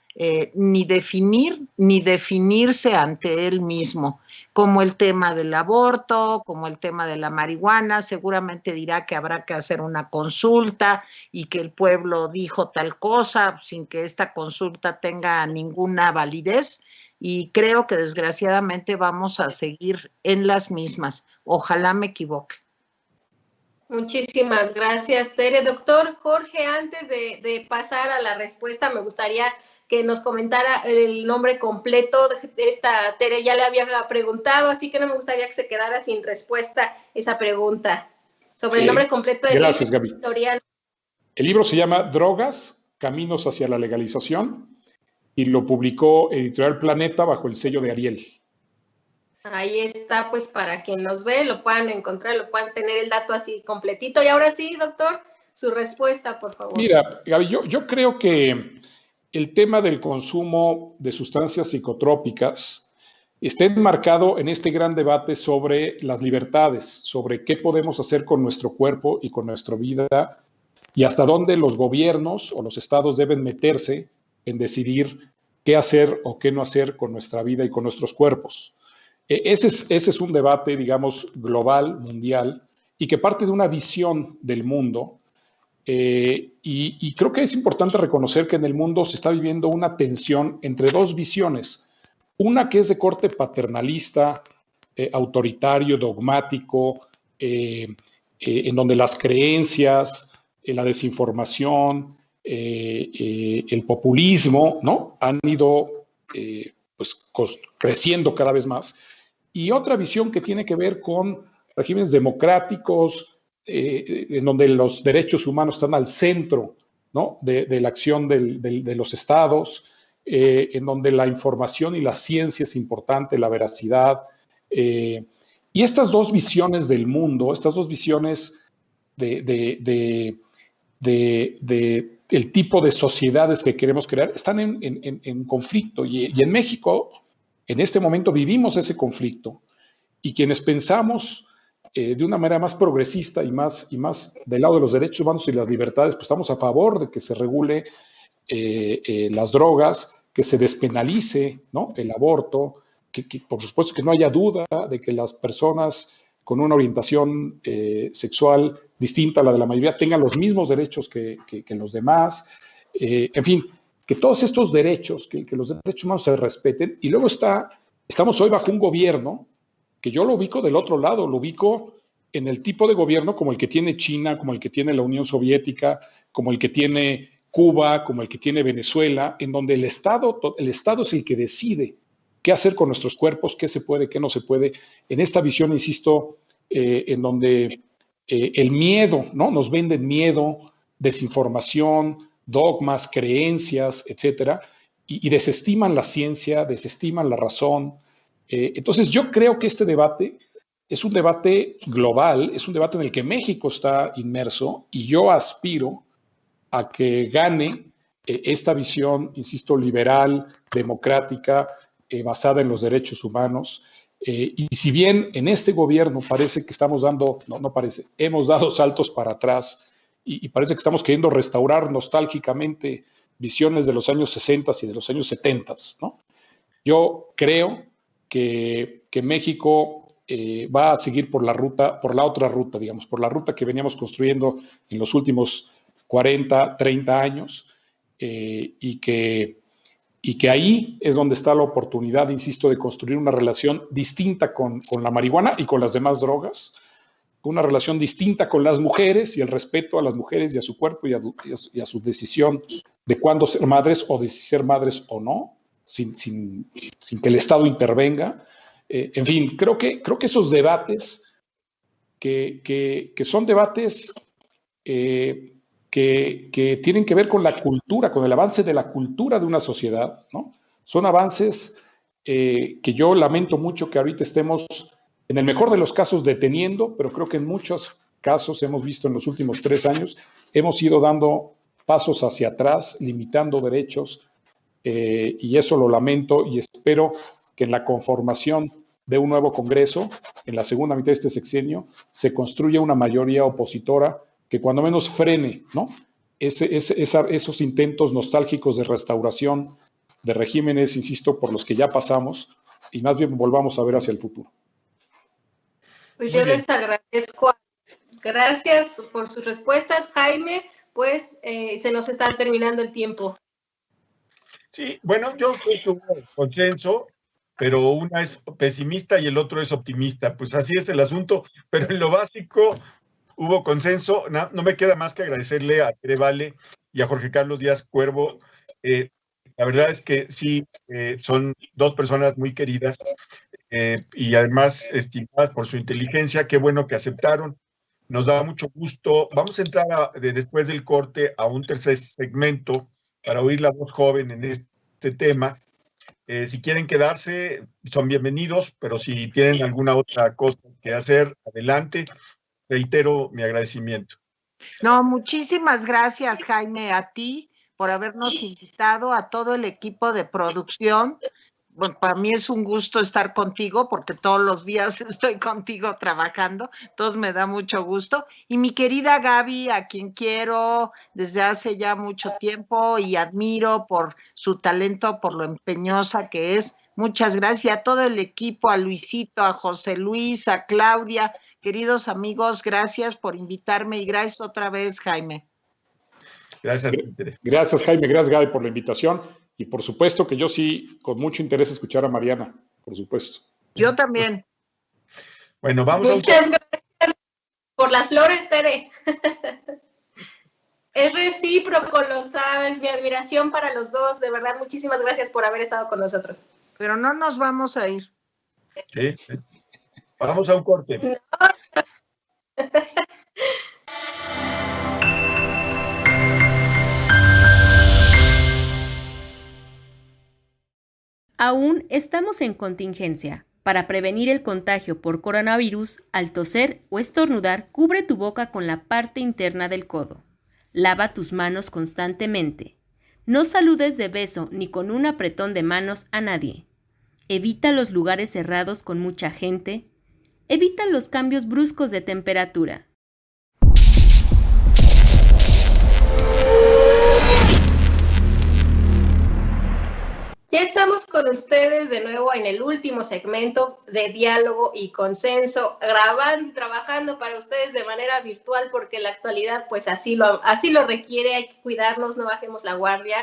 ni definir ni definirse ante él mismo, como el tema del aborto, como el tema de la marihuana. Seguramente dirá que habrá que hacer una consulta y que el pueblo dijo tal cosa sin que esta consulta tenga ninguna validez, y creo que desgraciadamente vamos a seguir en las mismas. Ojalá me equivoque. Muchísimas gracias, Tere. Doctor Jorge, antes de pasar a la respuesta, me gustaría que nos comentara el nombre completo de esta. Tere ya le había preguntado, así que no me gustaría que se quedara sin respuesta esa pregunta sobre el nombre completo del Gracias, Gaby. editorial. El libro se llama Drogas, Caminos hacia la Legalización y lo publicó Editorial Planeta bajo el sello de Ariel. Ahí está, pues para quien nos ve, lo puedan encontrar, lo puedan tener el dato así completito. Y ahora sí, doctor, su respuesta, por favor. Mira, Gaby, yo creo que el tema del consumo de sustancias psicotrópicas está enmarcado en este gran debate sobre las libertades, sobre qué podemos hacer con nuestro cuerpo y con nuestra vida y hasta dónde los gobiernos o los estados deben meterse en decidir qué hacer o qué no hacer con nuestra vida y con nuestros cuerpos. Ese es un debate, digamos, global, mundial, y que parte de una visión del mundo. Y creo que es importante reconocer que en el mundo se está viviendo una tensión entre dos visiones. Una que es de corte paternalista, autoritario, dogmático, en donde las creencias, la desinformación, el populismo, ¿no?, han ido pues, creciendo cada vez más. Y otra visión que tiene que ver con regímenes democráticos, en donde los derechos humanos están al centro, ¿no?, de la acción de los estados, en donde la información y la ciencia es importante, la veracidad. Y estas dos visiones del mundo, estas dos visiones del tipo de sociedades que queremos crear, están en conflicto. Y en México, en este momento, vivimos ese conflicto. Y quienes pensamos de una manera más progresista y más del lado de los derechos humanos y las libertades, pues estamos a favor de que se regule las drogas, que se despenalice, ¿no?, el aborto, que por supuesto que no haya duda de que las personas con una orientación sexual distinta a la de la mayoría tengan los mismos derechos que los demás. En fin, que todos estos derechos, que los derechos humanos se respeten. Y luego estamos hoy bajo un gobierno que yo lo ubico del otro lado, lo ubico en el tipo de gobierno como el que tiene China, como el que tiene la Unión Soviética, como el que tiene Cuba, como el que tiene Venezuela, en donde el Estado es el que decide qué hacer con nuestros cuerpos, qué se puede, qué no se puede. En esta visión, insisto, en donde el miedo, ¿no?, nos venden miedo, desinformación, dogmas, creencias, etcétera, y desestiman la ciencia, desestiman la razón. Entonces, yo creo que este debate es un debate global, es un debate en el que México está inmerso, y yo aspiro a que gane esta visión, insisto, liberal, democrática, basada en los derechos humanos. Y si bien en este gobierno parece que estamos dando, no parece, hemos dado saltos para atrás y parece que estamos queriendo restaurar nostálgicamente visiones de los años 60 y de los años 70, ¿no? Yo creo que México va a seguir por la otra ruta, digamos, por la ruta que veníamos construyendo en los últimos 40, 30 años, y que ahí es donde está la oportunidad, insisto, de construir una relación distinta con la marihuana y con las demás drogas, una relación distinta con las mujeres y el respeto a las mujeres y a su cuerpo y a su decisión de cuándo ser madres o de si ser madres o no, sin que el Estado intervenga. En fin, creo que esos debates que son debates que tienen que ver con la cultura, con el avance de la cultura de una sociedad, ¿no? Son avances que yo lamento mucho que ahorita estemos, en el mejor de los casos, deteniendo, pero creo que en muchos casos hemos visto en los últimos 3 años, hemos ido dando pasos hacia atrás, limitando derechos, y eso lo lamento, y espero que en la conformación de un nuevo Congreso, en la segunda mitad de este sexenio, se construya una mayoría opositora que cuando menos frene, ¿no?, esos intentos nostálgicos de restauración de regímenes, insisto, por los que ya pasamos, y más bien volvamos a ver hacia el futuro. Pues yo les agradezco. Gracias por sus respuestas, Jaime. Pues se nos está terminando el tiempo. Sí, bueno, yo creo que hubo consenso, pero una es pesimista y el otro es optimista. Pues así es el asunto, pero en lo básico hubo consenso. No me queda más que agradecerle a Tere Vale y a Jorge Carlos Díaz Cuervo. La verdad es que sí, son dos personas muy queridas y además estimadas por su inteligencia. Qué bueno que aceptaron. Nos da mucho gusto. Vamos a entrar después del corte a un tercer segmento para oír la voz joven en este tema. Si quieren quedarse, son bienvenidos, pero si tienen alguna otra cosa que hacer, adelante. Reitero mi agradecimiento. No, muchísimas gracias, Jaime, a ti por habernos invitado, a todo el equipo de producción. Bueno, para mí es un gusto estar contigo porque todos los días estoy contigo trabajando, entonces me da mucho gusto. Y mi querida Gaby, a quien quiero desde hace ya mucho tiempo y admiro por su talento, por lo empeñosa que es. Muchas gracias a todo el equipo, a Luisito, a José Luis, a Claudia. Queridos amigos, gracias por invitarme y gracias otra vez, Jaime. Gracias. Gracias, Jaime. Gracias, Gaby, por la invitación. Y por supuesto que yo sí, con mucho interés, escuchar a Mariana, por supuesto. Yo también. Bueno, vamos Muchas gracias por las flores, Tere. Es recíproco, lo sabes, mi admiración para los dos. De verdad, muchísimas gracias por haber estado con nosotros. Pero no nos vamos a ir. Sí. Vamos a un corte. No. Aún estamos en contingencia. Para prevenir el contagio por coronavirus, al toser o estornudar, cubre tu boca con la parte interna del codo. Lava tus manos constantemente. No saludes de beso ni con un apretón de manos a nadie. Evita los lugares cerrados con mucha gente. Evita los cambios bruscos de temperatura. Ya estamos con ustedes de nuevo en el último segmento de Diálogo y Consenso, grabando, trabajando para ustedes de manera virtual porque la actualidad pues así lo requiere, hay que cuidarnos, no bajemos la guardia.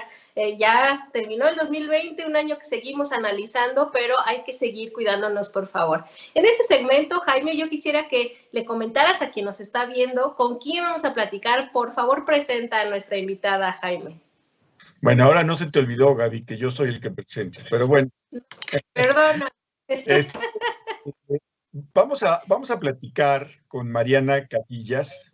Ya terminó el 2020, un año que seguimos analizando, pero hay que seguir cuidándonos, por favor. En este segmento, Jaime, yo quisiera que le comentaras a quien nos está viendo con quién vamos a platicar. Por favor, presenta a nuestra invitada, Jaime. Bueno, ahora no se te olvidó, Gaby, que yo soy el que presenta, pero bueno. Perdona. Vamos a platicar con Mariana Cabillas.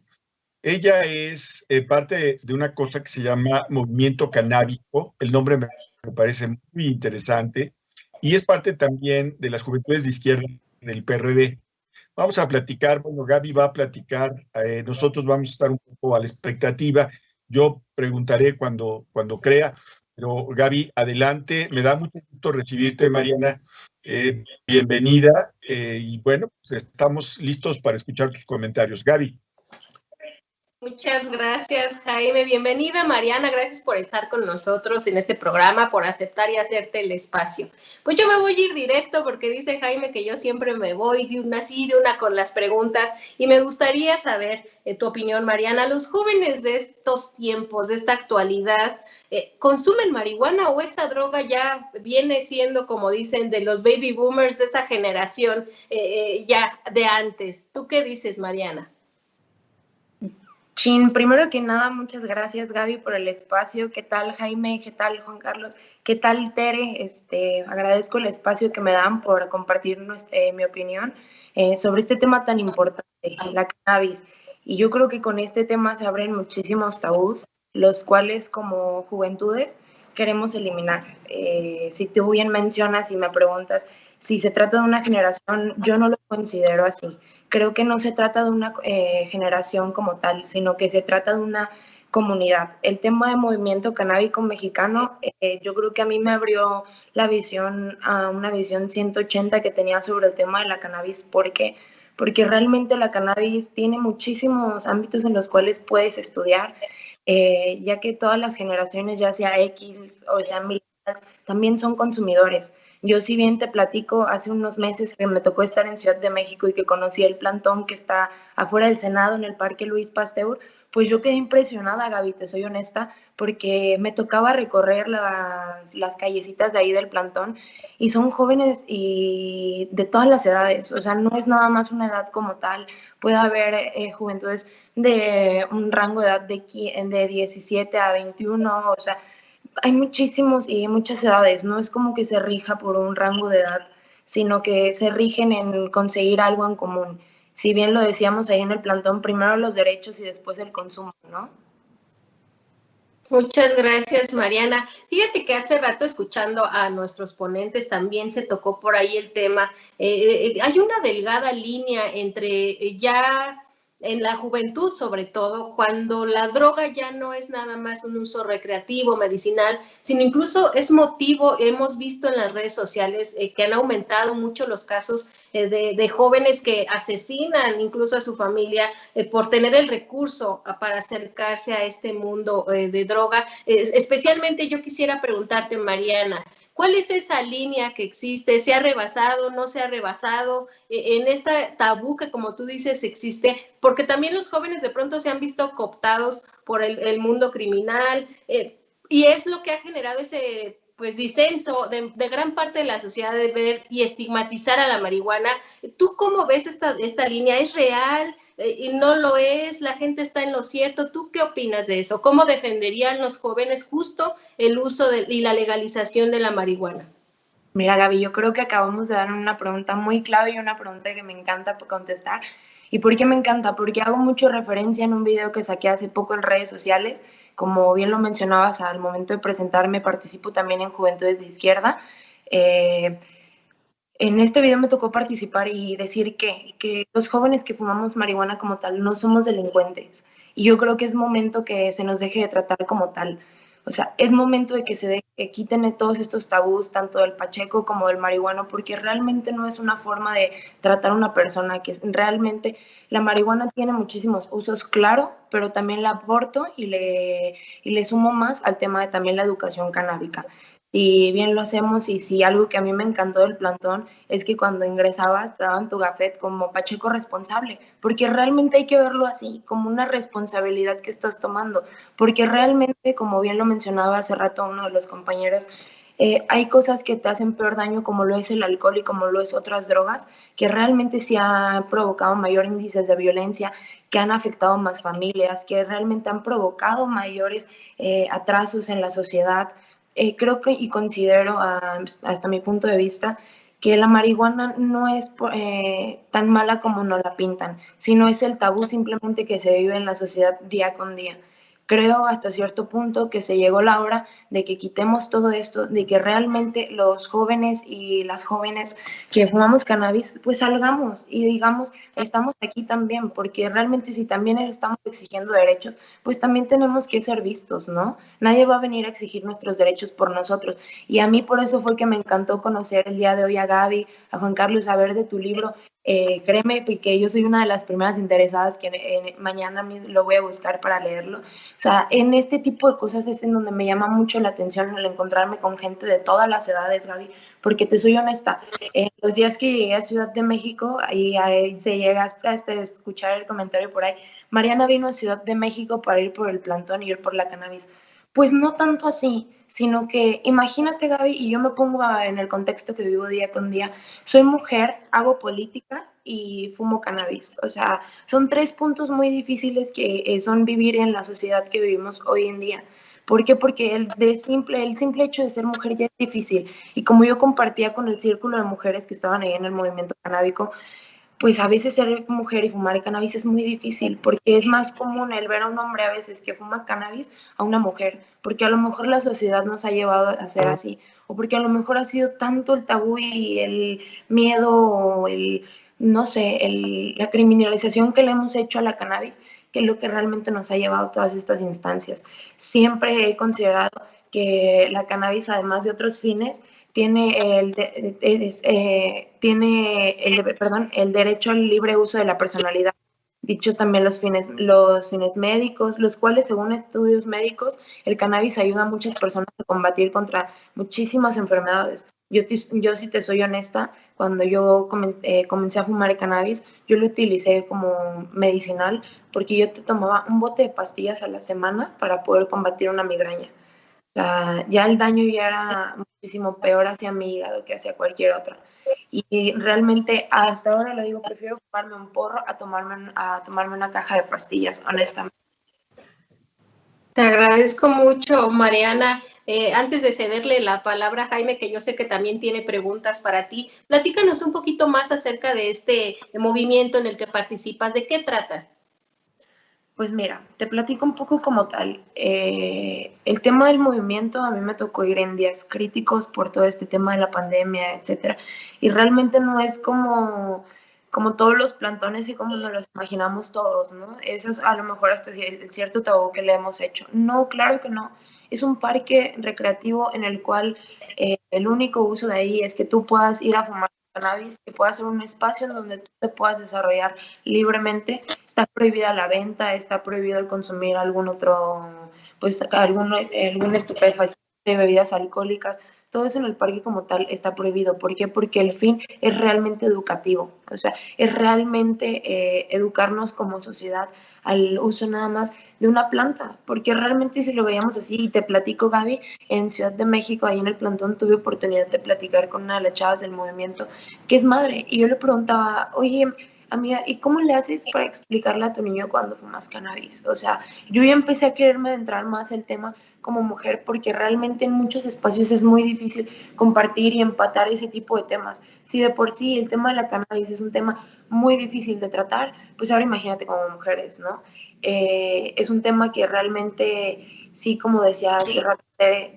Ella es parte de una cosa que se llama Movimiento Canábico. El nombre me parece muy interesante. Y es parte también de las Juventudes de Izquierda del PRD. Vamos a platicar, bueno, Gaby va a platicar, nosotros vamos a estar un poco a la expectativa. Yo preguntaré cuando crea, pero Gaby, adelante. Me da mucho gusto recibirte, Mariana. Bienvenida. Y bueno, pues estamos listos para escuchar tus comentarios. Gaby. Muchas gracias, Jaime. Bienvenida, Mariana. Gracias por estar con nosotros en este programa, por aceptar y hacerte el espacio. Pues yo me voy a ir directo porque dice Jaime que yo siempre me voy de una con las preguntas y me gustaría saber tu opinión, Mariana. ¿Los jóvenes de estos tiempos, de esta actualidad, consumen marihuana o esa droga ya viene siendo, como dicen, de los baby boomers, de esa generación ya de antes? ¿Tú qué dices, Mariana? Chin, primero que nada, muchas gracias, Gaby, por el espacio. ¿Qué tal, Jaime? ¿Qué tal, Juan Carlos? ¿Qué tal, Tere? Agradezco el espacio que me dan por compartir mi opinión sobre este tema tan importante, la cannabis. Y yo creo que con este tema se abren muchísimos tabús, los cuales como juventudes queremos eliminar. Si tú bien mencionas y me preguntas si se trata de una generación, yo no lo considero así. Creo que no se trata de una generación como tal, sino que se trata de una comunidad. El tema de movimiento canábico mexicano, yo creo que a mí me abrió la visión a una visión 180 que tenía sobre el tema de la cannabis. ¿Por qué? Porque realmente la cannabis tiene muchísimos ámbitos en los cuales puedes estudiar, ya que todas las generaciones, ya sea X o sea millennials, también son consumidores. Yo si bien te platico, hace unos meses que me tocó estar en Ciudad de México y que conocí el plantón que está afuera del Senado en el Parque Luis Pasteur, pues yo quedé impresionada, Gaby, te soy honesta, porque me tocaba recorrer las callecitas de ahí del plantón y son jóvenes y de todas las edades, o sea, no es nada más una edad como tal, puede haber juventudes de un rango de edad de 17 a 21, o sea, hay muchísimos y muchas edades, no es como que se rija por un rango de edad, sino que se rigen en conseguir algo en común. Si bien lo decíamos ahí en el plantón, primero los derechos y después el consumo, ¿no? Muchas gracias, Mariana. Fíjate que hace rato, escuchando a nuestros ponentes, también se tocó por ahí el tema. Hay una delgada línea entre ya en la juventud sobre todo, cuando la droga ya no es nada más un uso recreativo, medicinal, sino incluso es motivo, hemos visto en las redes sociales que han aumentado mucho los casos de jóvenes que asesinan incluso a su familia por tener el recurso para acercarse a este mundo de droga. Especialmente yo quisiera preguntarte, Mariana, ¿cuál es esa línea que existe? ¿Se ha rebasado? ¿No se ha rebasado? En esta tabú que, como tú dices, existe, porque también los jóvenes de pronto se han visto cooptados por el mundo criminal, y es lo que ha generado ese pues disenso de gran parte de la sociedad de ver y estigmatizar a la marihuana. ¿Tú cómo ves esta línea? ¿Es real? Y no lo es, la gente está en lo cierto. ¿Tú qué opinas de eso? ¿Cómo defenderían los jóvenes justo el uso y la legalización de la marihuana? Mira, Gaby, yo creo que acabamos de dar una pregunta muy clave y una pregunta que me encanta contestar. ¿Y por qué me encanta? Porque hago mucho referencia en un video que saqué hace poco en redes sociales. Como bien lo mencionabas, al momento de presentarme, participo también en Juventudes de Izquierda. En este video me tocó participar y decir que los jóvenes que fumamos marihuana como tal no somos delincuentes. Y yo creo que es momento que se nos deje de tratar como tal. O sea, es momento de que quiten todos estos tabús, tanto del pacheco como del marihuano, porque realmente no es una forma de tratar a una persona, que realmente la marihuana tiene muchísimos usos, claro, pero también la aporto y le sumo más al tema de también la educación canábica. Si bien lo hacemos, y si algo que a mí me encantó del plantón es que cuando ingresabas te daban tu gafet como pacheco responsable, porque realmente hay que verlo así, como una responsabilidad que estás tomando, porque realmente, como bien lo mencionaba hace rato uno de los compañeros, hay cosas que te hacen peor daño, como lo es el alcohol y como lo es otras drogas, que realmente sí han provocado mayor índices de violencia, que han afectado más familias, que realmente han provocado mayores atrasos en la sociedad. Creo que y considero, hasta mi punto de vista, que la marihuana no es tan mala como nos la pintan, sino es el tabú simplemente que se vive en la sociedad día con día. Creo hasta cierto punto que se llegó la hora de que quitemos todo esto, de que realmente los jóvenes y las jóvenes que fumamos cannabis, pues salgamos y digamos, estamos aquí también, porque realmente si también estamos exigiendo derechos, pues también tenemos que ser vistos, ¿no? Nadie va a venir a exigir nuestros derechos por nosotros. Y a mí por eso fue que me encantó conocer el día de hoy a Gaby, a Juan Carlos, saber de tu libro. Créeme que yo soy una de las primeras interesadas que mañana lo voy a buscar para leerlo. O sea, en este tipo de cosas es en donde me llama mucho la atención el encontrarme con gente de todas las edades, Gaby, porque te soy honesta, los días que llegué a Ciudad de México, ahí se llega hasta escuchar el comentario por ahí, Mariana vino a Ciudad de México para ir por el plantón y ir por la cannabis. Pues no tanto así, sino que imagínate, Gaby, y yo me pongo en el contexto que vivo día con día, soy mujer, hago política y fumo cannabis. O sea, son 3 puntos muy difíciles que son vivir en la sociedad que vivimos hoy en día. ¿Por qué? Porque el simple hecho de ser mujer ya es difícil. Y como yo compartía con el círculo de mujeres que estaban ahí en el movimiento canábico, pues a veces ser mujer y fumar cannabis es muy difícil, porque es más común el ver a un hombre a veces que fuma cannabis a una mujer, porque a lo mejor la sociedad nos ha llevado a ser así, o porque a lo mejor ha sido tanto el tabú y el miedo, o no sé, la criminalización que le hemos hecho a la cannabis, que es lo que realmente nos ha llevado a todas estas instancias. Siempre he considerado que la cannabis, además de otros fines, tiene el derecho al libre uso de la personalidad. Dicho también los fines médicos, los cuales, según estudios médicos, el cannabis ayuda a muchas personas a combatir contra muchísimas enfermedades. Yo si te soy honesta, cuando yo comencé a fumar cannabis, yo lo utilicé como medicinal, porque yo te tomaba un bote de pastillas a la semana para poder combatir una migraña. O sea, ya el daño ya era muchísimo peor hacia mi hígado que hacia cualquier otra. Y realmente, hasta ahora lo digo, prefiero fumarme un porro a tomarme una caja de pastillas, honestamente. Te agradezco mucho, Mariana. Antes de cederle la palabra a Jaime, que yo sé que también tiene preguntas para ti, platícanos un poquito más acerca de este movimiento en el que participas. ¿De qué trata? Pues mira, te platico un poco como tal. El tema del movimiento, a mí me tocó ir en días críticos por todo este tema de la pandemia, etcétera. Y realmente no es como como todos los plantones y como nos los imaginamos todos, ¿no? Eso es a lo mejor hasta el cierto tabú que le hemos hecho. No, claro que no. Es un parque recreativo en el cual el único uso de ahí es que tú puedas ir a fumar cannabis, que pueda ser un espacio en donde tú te puedas desarrollar libremente. Está prohibida la venta, está prohibido el consumir algún otro, pues algún estupefaciente, bebidas alcohólicas. Todo eso en el parque como tal está prohibido. ¿Por qué? Porque el fin es realmente educativo, o sea, es realmente educarnos como sociedad al uso nada más de una planta, porque realmente si lo veíamos así, y te platico, Gaby, en Ciudad de México, ahí en el plantón, tuve oportunidad de platicar con una de las chavas del movimiento, que es madre, y yo le preguntaba, oye, amiga, ¿y cómo le haces para explicarle a tu niño cuando fumas cannabis? O sea, yo ya empecé a quererme adentrar más el tema como mujer, porque realmente en muchos espacios es muy difícil compartir y empatar ese tipo de temas. Si de por sí el tema de la cannabis es un tema muy difícil de tratar, pues ahora imagínate como mujeres, ¿no? Es un tema que realmente, sí, como decía hace rato,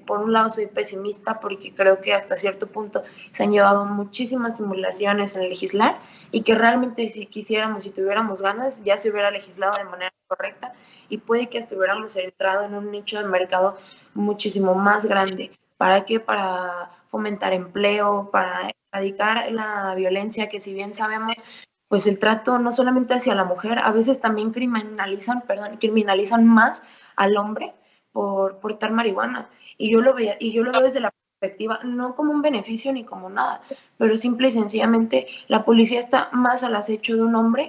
por un lado soy pesimista porque creo que hasta cierto punto se han llevado muchísimas simulaciones en legislar y que realmente si quisiéramos, si tuviéramos ganas, ya se hubiera legislado de manera correcta y puede que estuviéramos entrado en un nicho de mercado muchísimo más grande. ¿Para qué? Para fomentar empleo, para erradicar la violencia, que si bien sabemos, pues el trato no solamente hacia la mujer, a veces también criminalizan más al hombre por portar marihuana. Y yo lo veo desde la perspectiva, no como un beneficio ni como nada, pero simple y sencillamente la policía está más al acecho de un hombre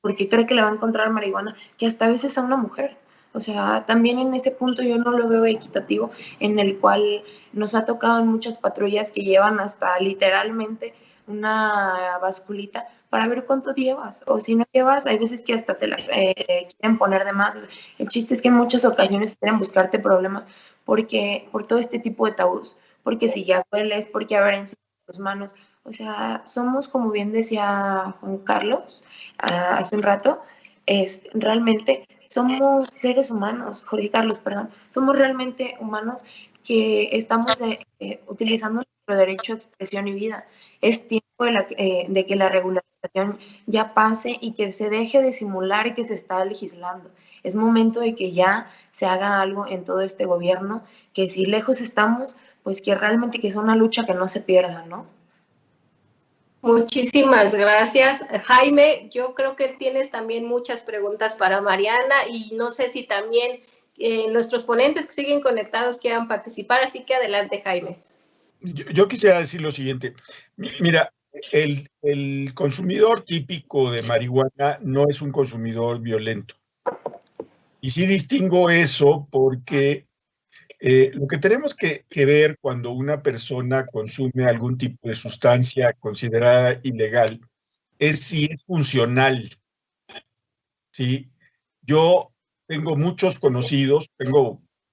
porque cree que le va a encontrar marihuana que hasta a veces a una mujer. O sea, también en ese punto yo no lo veo equitativo, en el cual nos ha tocado en muchas patrullas que llevan hasta literalmente una basculita para ver cuánto llevas, o si no llevas, hay veces que hasta te la quieren poner de más. O sea, el chiste es que en muchas ocasiones quieren buscarte problemas porque por todo este tipo de tabús, porque si ya hueles, porque haber en tus manos, o sea, somos, como bien decía Juan Carlos hace un rato, realmente somos seres humanos, Jorge Carlos, perdón, somos realmente humanos que estamos utilizando nuestro derecho a expresión y vida. Es tiempo de que la regularización ya pase y que se deje de simular que se está legislando. Es momento de que ya se haga algo en todo este gobierno, que si lejos estamos, pues que realmente que sea una lucha que no se pierda, ¿no? Muchísimas gracias, Jaime. Yo creo que tienes también muchas preguntas para Mariana y no sé si también nuestros ponentes que siguen conectados quieran participar, así que adelante, Jaime. Yo quisiera decir lo siguiente. Mira, el consumidor típico de marihuana no es un consumidor violento. Y sí distingo eso porque lo que tenemos que ver cuando una persona consume algún tipo de sustancia considerada ilegal es si es funcional. ¿Sí? Yo tengo muchos conocidos,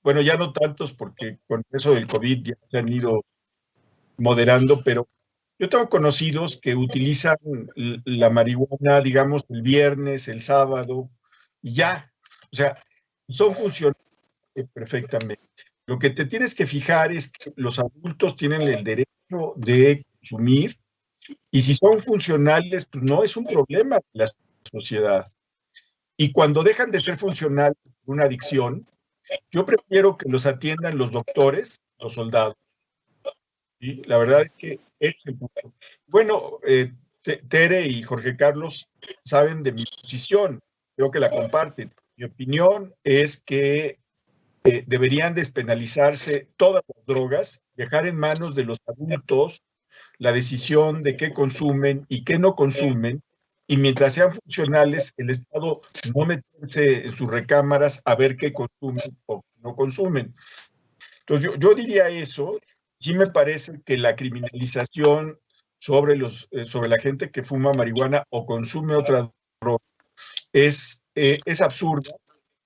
bueno, ya no tantos porque con eso del COVID ya se han ido moderando, pero yo tengo conocidos que utilizan la marihuana, digamos, el viernes, el sábado, y ya. O sea, son funcionales perfectamente. Lo que te tienes que fijar es que los adultos tienen el derecho de consumir y si son funcionales, pues no es un problema de la sociedad. Y cuando dejan de ser funcionales por una adicción, yo prefiero que los atiendan los doctores, los soldados. ¿Sí? La verdad es que es el punto. Bueno, Tere y Jorge Carlos saben de mi posición, creo que la comparten. Mi opinión es que deberían despenalizarse todas las drogas, dejar en manos de los adultos la decisión de qué consumen y qué no consumen, y mientras sean funcionales, el Estado no meterse en sus recámaras a ver qué consumen o no consumen. Entonces, yo diría eso. Sí me parece que la criminalización sobre la gente que fuma marihuana o consume otra droga es absurda,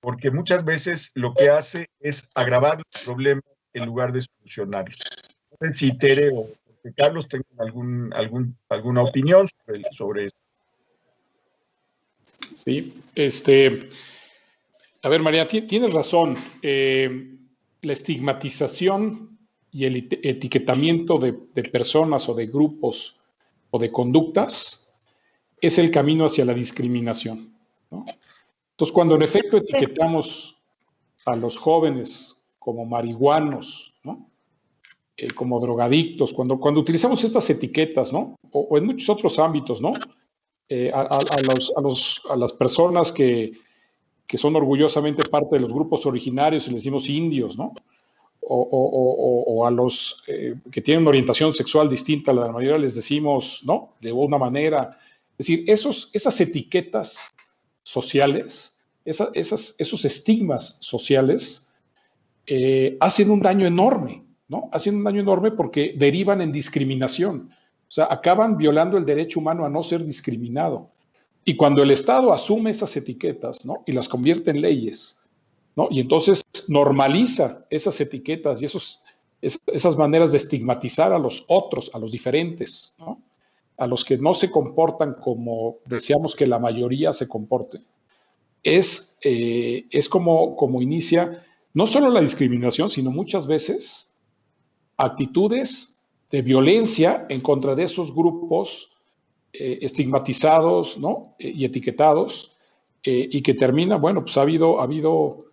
porque muchas veces lo que hace es agravar los problemas en lugar de solucionarlos. No sé si Tere o Carlos tengan alguna opinión sobre eso. Sí, a ver, María, tienes razón. La estigmatización y el etiquetamiento de personas o de grupos o de conductas es el camino hacia la discriminación, ¿no? Entonces, cuando en efecto etiquetamos a los jóvenes como marihuanos, ¿no? Como drogadictos, cuando utilizamos estas etiquetas, ¿no? O en muchos otros ámbitos, ¿no? A las personas que son orgullosamente parte de los grupos originarios y les decimos indios, ¿no? O a los que tienen una orientación sexual distinta a la mayoría les decimos, ¿no? De una manera. Es decir, esas etiquetas sociales, esos estigmas sociales hacen un daño enorme, ¿no? Hacen un daño enorme porque derivan en discriminación. O sea, acaban violando el derecho humano a no ser discriminado. Y cuando el Estado asume esas etiquetas, ¿no? Y las convierte en leyes, ¿no? Y entonces normaliza esas etiquetas y esas maneras de estigmatizar a los otros, a los diferentes, ¿no? A los que no se comportan como deseamos que la mayoría se comporte. Es como inicia no solo la discriminación, sino muchas veces actitudes de violencia en contra de esos grupos estigmatizados, ¿no? Y etiquetados, y que termina, bueno, pues ha habido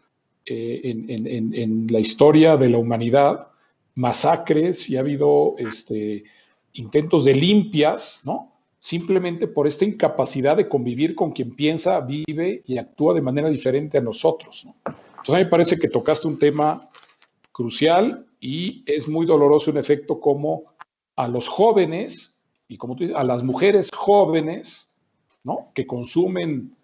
en la historia de la humanidad masacres y ha habido intentos de limpias, ¿no? Simplemente por esta incapacidad de convivir con quien piensa, vive y actúa de manera diferente a nosotros, ¿no? Entonces a mí me parece que tocaste un tema crucial y es muy doloroso en efecto como a los jóvenes y como tú dices, a las mujeres jóvenes, ¿no? Que consumen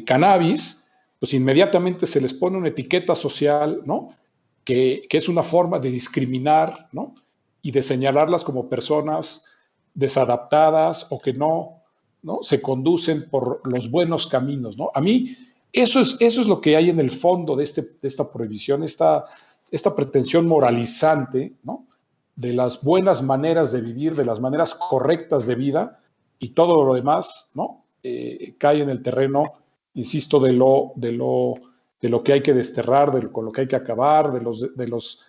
cannabis, pues inmediatamente se les pone una etiqueta social, ¿no? Que es una forma de discriminar, ¿no? Y de señalarlas como personas desadaptadas o que no se conducen por los buenos caminos, ¿no? A mí eso es lo que hay en el fondo de esta prohibición, esta pretensión moralizante, ¿no? De las buenas maneras de vivir, de las maneras correctas de vida, y todo lo demás, ¿no? Cae en el terreno, insisto, de lo que hay que desterrar, con lo que hay que acabar, de los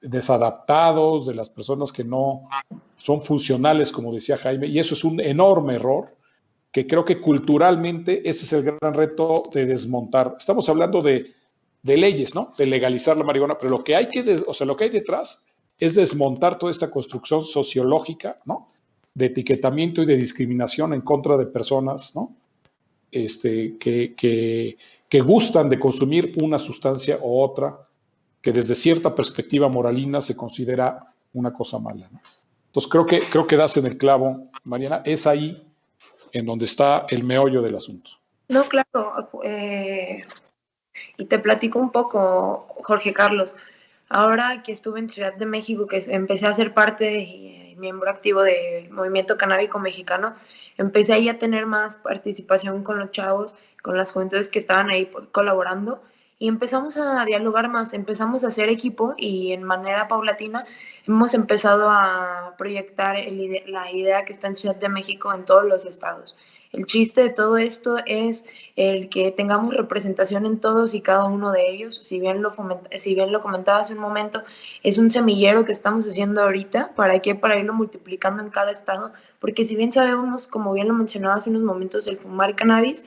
desadaptados, de las personas que no son funcionales, como decía Jaime, y eso es un enorme error, que creo que culturalmente ese es el gran reto de desmontar. Estamos hablando de leyes, ¿no? De legalizar la marihuana, pero lo que hay detrás es desmontar toda esta construcción sociológica, ¿no? De etiquetamiento y de discriminación en contra de personas, ¿no? Que gustan de consumir una sustancia u otra, que desde cierta perspectiva moralina se considera una cosa mala, ¿no? Entonces creo que das en el clavo, Mariana, es ahí en donde está el meollo del asunto. No, claro, y te platico un poco, Jorge Carlos. Ahora que estuve en Ciudad de México, que empecé a ser parte y miembro activo del movimiento canábico mexicano, empecé ahí a tener más participación con los chavos, con las juventudes que estaban ahí colaborando, y empezamos a dialogar más, empezamos a hacer equipo y en manera paulatina hemos empezado a proyectar la idea que está en Ciudad de México en todos los estados. El chiste de todo esto es el que tengamos representación en todos y cada uno de ellos. Si bien lo comentaba hace un momento, es un semillero que estamos haciendo ahorita. ¿Para qué? Para irlo multiplicando en cada estado. Porque si bien sabemos, como bien lo mencionaba hace unos momentos, el fumar cannabis,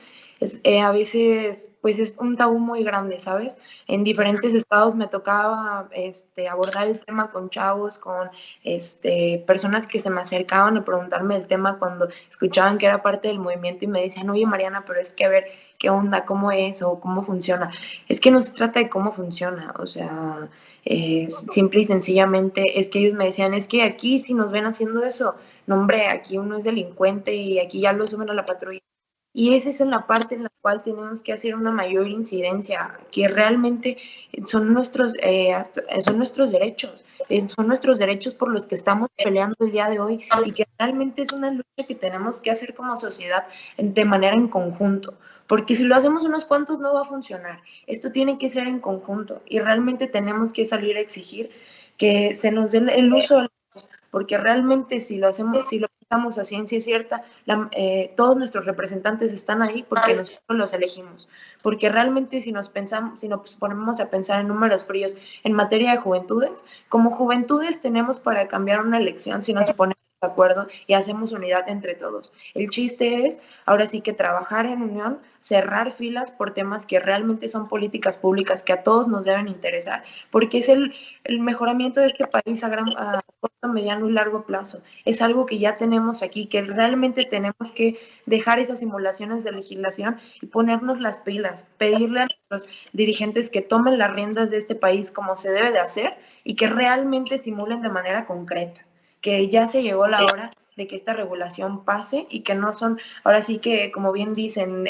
a veces pues es un tabú muy grande, ¿sabes? En diferentes estados me tocaba abordar el tema con chavos, con personas que se me acercaban a preguntarme el tema cuando escuchaban que era parte del movimiento y me decían, oye Mariana, pero es que a ver, ¿qué onda? ¿Cómo es? ¿O cómo funciona? Es que no se trata de cómo funciona, o sea, simple y sencillamente es que ellos me decían, es que aquí si nos ven haciendo eso, no hombre, aquí uno es delincuente y aquí ya lo suben a la patrulla. Y esa es la parte en la cual tenemos que hacer una mayor incidencia, que realmente son nuestros derechos, son nuestros derechos por los que estamos peleando el día de hoy y que realmente es una lucha que tenemos que hacer como sociedad de manera en conjunto, porque si lo hacemos unos cuantos no va a funcionar, esto tiene que ser en conjunto y realmente tenemos que salir a exigir que se nos dé el uso de la voz, porque realmente si lo hacemos, si lo pensamos a ciencia cierta, todos nuestros representantes están ahí porque nosotros los elegimos, porque realmente si nos ponemos a pensar en números fríos en materia de juventudes, como juventudes tenemos para cambiar una elección si nos ponemos de acuerdo y hacemos unidad entre todos. El chiste es, ahora sí que trabajar en unión, cerrar filas por temas que realmente son políticas públicas que a todos nos deben interesar, porque es el mejoramiento de este país a corto, mediano y largo plazo. Es algo que ya tenemos aquí, que realmente tenemos que dejar esas simulaciones de legislación y ponernos las pilas, pedirle a nuestros dirigentes que tomen las riendas de este país como se debe de hacer y que realmente simulen de manera concreta, que ya se llegó la hora de que esta regulación pase y que no son, ahora sí que, como bien dicen,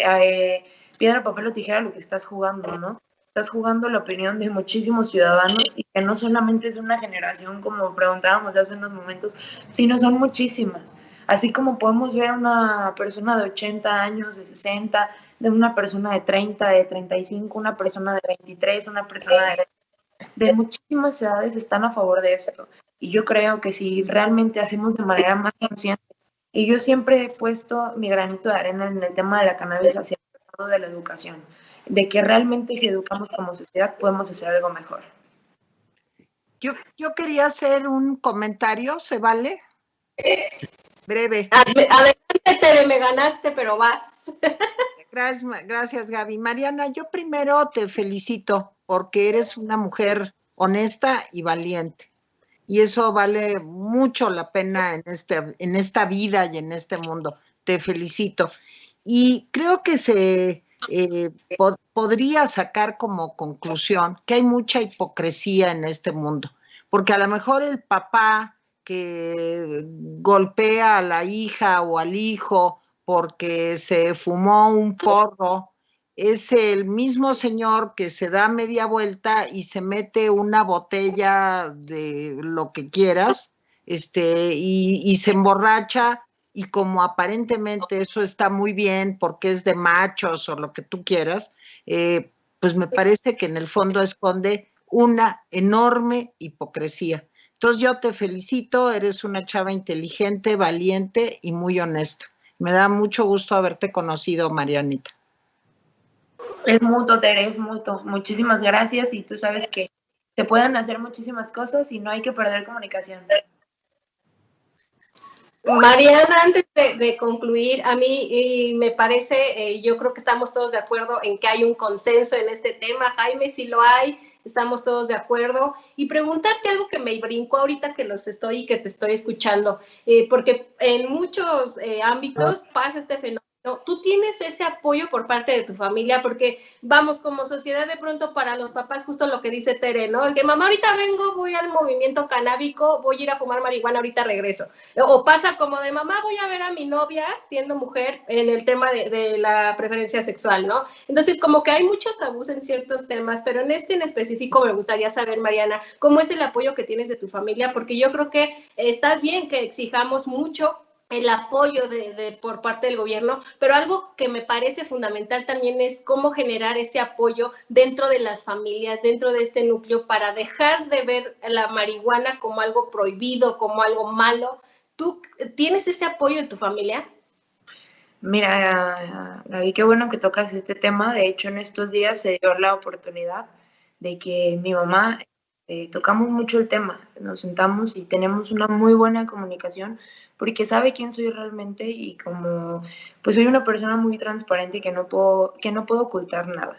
piedra, papel o tijera lo que estás jugando, ¿no? Estás jugando la opinión de muchísimos ciudadanos y que no solamente es una generación, como preguntábamos hace unos momentos, sino son muchísimas. Así como podemos ver a una persona de 80 años, de 60, de una persona de 30, de 35, una persona de 23, una persona de muchísimas edades están a favor de esto. Y yo creo que si realmente hacemos de manera más consciente, y yo siempre he puesto mi granito de arena en el tema de la cannabis hacia el lado de la educación, de que realmente si educamos como sociedad podemos hacer algo mejor. Yo quería hacer un comentario, ¿se vale? Breve. Adelante, Tere, me ganaste, pero vas. Gracias, Gaby. Mariana, yo primero te felicito porque eres una mujer honesta y valiente. Y eso vale mucho la pena en esta vida y en este mundo. Te felicito. Y creo que se podría sacar como conclusión que hay mucha hipocresía en este mundo. Porque a lo mejor el papá que golpea a la hija o al hijo porque se fumó un porro, es el mismo señor que se da media vuelta y se mete una botella de lo que quieras, y se emborracha, y como aparentemente eso está muy bien porque es de machos o lo que tú quieras, pues me parece que en el fondo esconde una enorme hipocresía. Entonces yo te felicito, eres una chava inteligente, valiente y muy honesta. Me da mucho gusto haberte conocido, Marianita. Es mutuo, Tere, es mutuo. Muchísimas gracias y tú sabes que se pueden hacer muchísimas cosas y no hay que perder comunicación. Mariana, antes de concluir, a mí me parece, yo creo que estamos todos de acuerdo en que hay un consenso en este tema. Jaime, sí lo hay, estamos todos de acuerdo. Y preguntarte algo que me brincó ahorita que te estoy escuchando, porque en muchos ámbitos pasa este fenómeno. ¿Tú tienes ese apoyo por parte de tu familia? Porque vamos, como sociedad, de pronto para los papás, justo lo que dice Tere, ¿no? El que mamá, ahorita vengo, voy al movimiento canábico, voy a ir a fumar marihuana, ahorita regreso. O pasa como de mamá, voy a ver a mi novia siendo mujer en el tema de la preferencia sexual, ¿no? Entonces, como que hay muchos tabús en ciertos temas, pero en este en específico me gustaría saber, Mariana, ¿cómo es el apoyo que tienes de tu familia? Porque yo creo que está bien que exijamos mucho el apoyo por parte del gobierno, pero algo que me parece fundamental también es cómo generar ese apoyo dentro de las familias, dentro de este núcleo, para dejar de ver la marihuana como algo prohibido, como algo malo. ¿Tú tienes ese apoyo de tu familia? Mira, Gaby, qué bueno que tocas este tema. De hecho, en estos días se dio la oportunidad de que mi mamá, tocamos mucho el tema, nos sentamos y tenemos una muy buena comunicación, porque sabe quién soy realmente y como pues soy una persona muy transparente que no puedo ocultar nada.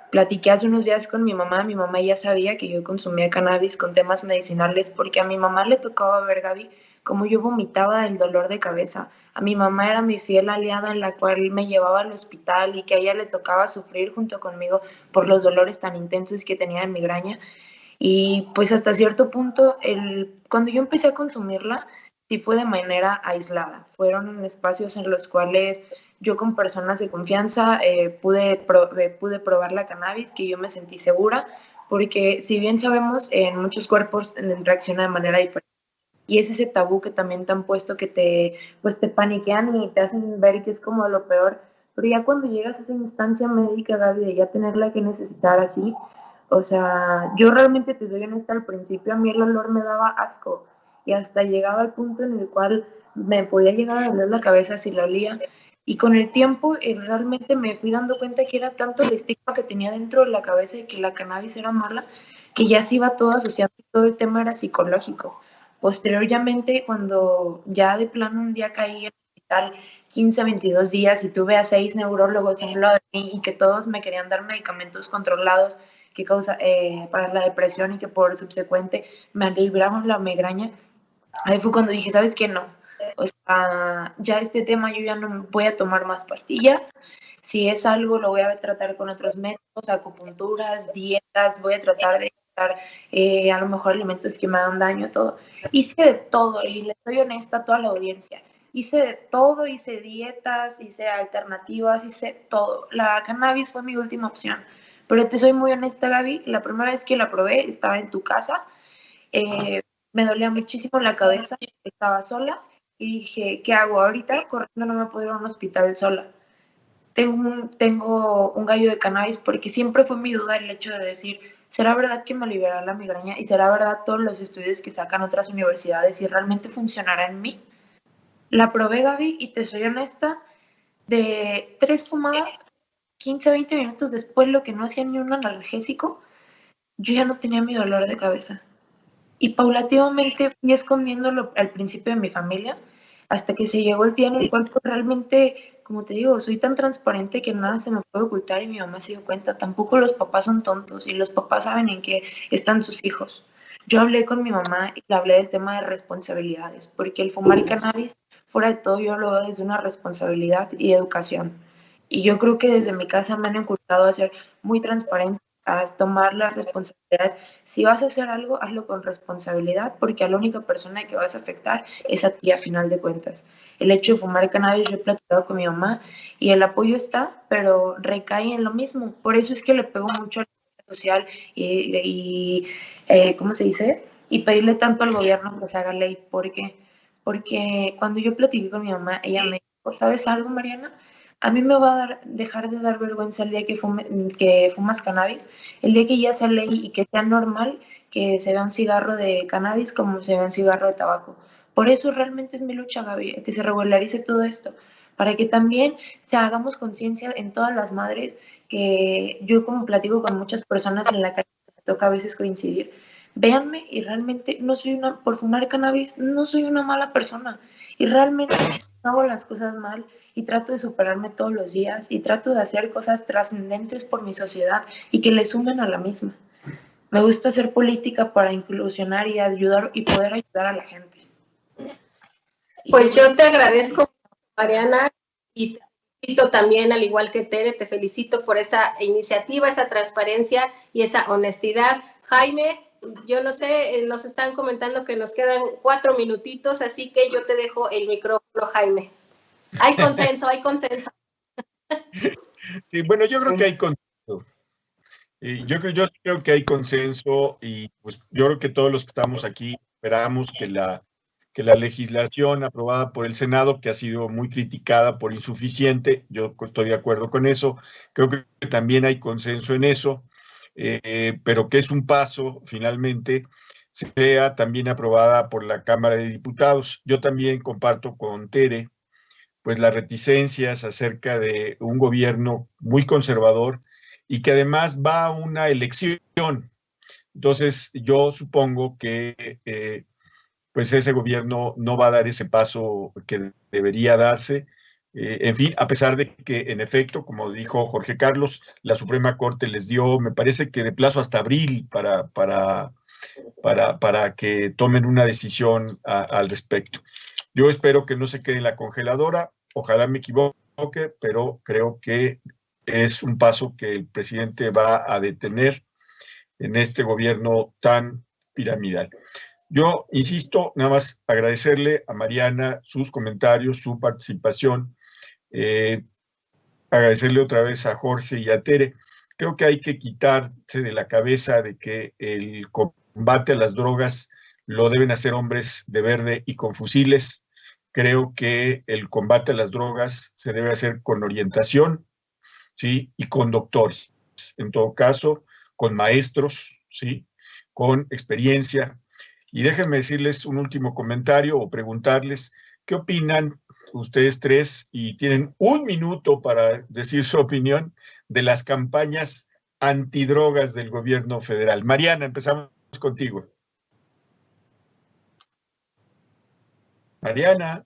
Platiqué hace unos días con mi mamá ya sabía que yo consumía cannabis con temas medicinales, porque a mi mamá le tocaba ver, Gaby, como yo vomitaba del dolor de cabeza. A mi mamá era mi fiel aliada en la cual me llevaba al hospital y que a ella le tocaba sufrir junto conmigo por los dolores tan intensos que tenía de migraña. Y pues hasta cierto punto, cuando yo empecé a consumirla, sí fue de manera aislada. Fueron espacios en los cuales yo con personas de confianza pude probar la cannabis, que yo me sentí segura, porque si bien sabemos, en muchos cuerpos reacciona de manera diferente. Y es ese tabú que también te han puesto que te paniquean y te hacen ver que es como lo peor. Pero ya cuando llegas a esa instancia médica, Gaby, de ya tenerla que necesitar así, o sea, yo realmente te soy honesta, al principio a mí el olor me daba asco y hasta llegaba al punto en el cual me podía llegar a doler la cabeza si la olía. Y con el tiempo realmente me fui dando cuenta que era tanto el estigma que tenía dentro de la cabeza y que la cannabis era mala, que ya se iba todo asociado, todo el tema era psicológico. Posteriormente, cuando ya de plano un día caí en el hospital 15, 22 días y tuve a 6 neurólogos en lado de mí y que todos me querían dar medicamentos controlados que causa, para la depresión y que por subsecuente me libraron la migraña, ahí fue cuando dije, ¿sabes qué? No. O sea, ya este tema yo ya no voy a tomar más pastillas. Si es algo, lo voy a tratar con otros métodos, acupunturas, dietas, voy a tratar de evitar a lo mejor alimentos que me hagan daño, todo. Hice de todo, y le soy honesta a toda la audiencia. Hice de todo, hice dietas, hice alternativas, hice todo. La cannabis fue mi última opción. Pero te soy muy honesta, Gaby, la primera vez que la probé estaba en tu casa, me dolía muchísimo la cabeza, estaba sola y dije, ¿qué hago ahorita? Corriendo no me puedo ir a un hospital sola. Tengo un gallo de cannabis porque siempre fue mi duda el hecho de decir, ¿será verdad que me liberará la migraña? ¿Y será verdad todos los estudios que sacan otras universidades y realmente funcionará en mí? La probé, Gaby, y te soy honesta, de 3 fumadas, 15, 20 minutos después, lo que no hacía ni un analgésico, yo ya no tenía mi dolor de cabeza. Y paulativamente fui escondiéndolo al principio de mi familia, hasta que se llegó el día en el cual pues, realmente, como te digo, soy tan transparente que nada se me puede ocultar y mi mamá se dio cuenta. Tampoco los papás son tontos y los papás saben en qué están sus hijos. Yo hablé con mi mamá y le hablé del tema de responsabilidades, porque el fumar cannabis, fuera de todo, yo lo veo desde una responsabilidad y educación. Y yo creo que desde mi casa me han inculcado a ser muy transparente, a tomar las responsabilidades. Si vas a hacer algo, hazlo con responsabilidad, porque a la única persona que vas a afectar es a ti a final de cuentas. El hecho de fumar cannabis, yo he platicado con mi mamá y el apoyo está, pero recae en lo mismo. Por eso es que le pego mucho a la social y ¿cómo se dice? Y pedirle tanto al gobierno que se haga ley. ¿Por qué? Porque cuando yo platiqué con mi mamá, ella me dijo, ¿sabes algo, Mariana? A mí me va a dejar de dar vergüenza el día que fumas cannabis, el día que ya sea ley y que sea normal que se vea un cigarro de cannabis como se ve un cigarro de tabaco. Por eso realmente es mi lucha, Gaby, que se regularice todo esto, para que también se hagamos conciencia en todas las madres, que yo como platico con muchas personas en la calle, me toca a veces coincidir, véanme y realmente no soy por fumar cannabis, no soy una mala persona y realmente no hago las cosas mal y trato de superarme todos los días y trato de hacer cosas trascendentes por mi sociedad y que le sumen a la misma. Me gusta hacer política para inclusionar y ayudar y poder ayudar a la gente. Pues yo te agradezco, Mariana, y te felicito también, al igual que Tere, te felicito por esa iniciativa, esa transparencia y esa honestidad. Jaime, yo no sé, nos están comentando que nos quedan 4 minutitos, así que yo te dejo el micrófono, Jaime. Hay consenso, hay consenso. Sí, bueno, yo creo que hay consenso. Yo creo que hay consenso y pues yo creo que todos los que estamos aquí esperamos que la legislación aprobada por el Senado, que ha sido muy criticada por insuficiente, yo estoy de acuerdo con eso, creo que también hay consenso en eso, pero que es un paso, finalmente, sea también aprobada por la Cámara de Diputados. Yo también comparto con Tere, pues las reticencias acerca de un gobierno muy conservador y que además va a una elección. Entonces, yo supongo que pues ese gobierno no va a dar ese paso que debería darse. En fin, a pesar de que, en efecto, como dijo Jorge Carlos, la Suprema Corte les dio, me parece que de plazo hasta abril para que tomen una decisión al respecto. Yo espero que no se quede en la congeladora, ojalá me equivoque, pero creo que es un paso que el presidente va a detener en este gobierno tan piramidal. Yo insisto, nada más agradecerle a Mariana sus comentarios, su participación, agradecerle otra vez a Jorge y a Tere. Creo que hay que quitarse de la cabeza de que el combate a las drogas lo deben hacer hombres de verde y con fusiles. Creo que el combate a las drogas se debe hacer con orientación, ¿sí? Y con doctores, en todo caso, con maestros, ¿sí? Con experiencia. Y déjenme decirles un último comentario o preguntarles qué opinan ustedes tres, y tienen 1 minuto para decir su opinión de las campañas antidrogas del gobierno federal. Mariana, empezamos contigo. Mariana.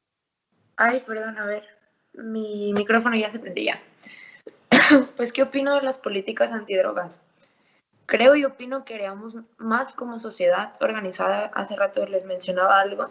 Ay, perdón, a ver, mi micrófono ya se prendía. Pues, ¿qué opino de las políticas antidrogas? Creo y opino que haríamos más como sociedad organizada. Hace rato les mencionaba algo.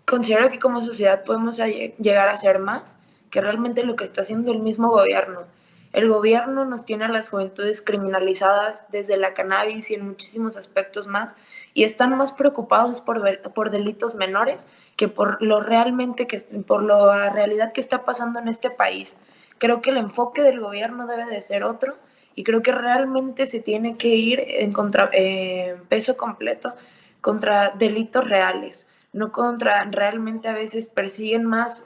Considero que como sociedad podemos llegar a hacer más que realmente lo que está haciendo el mismo gobierno. El gobierno nos tiene a las juventudes criminalizadas desde la cannabis y en muchísimos aspectos más, y están más preocupados por delitos menores que por lo realmente por la realidad que está pasando en este país. Creo que el enfoque del gobierno debe de ser otro, y creo que realmente se tiene que ir en peso completo contra delitos reales, no contra, realmente a veces persiguen más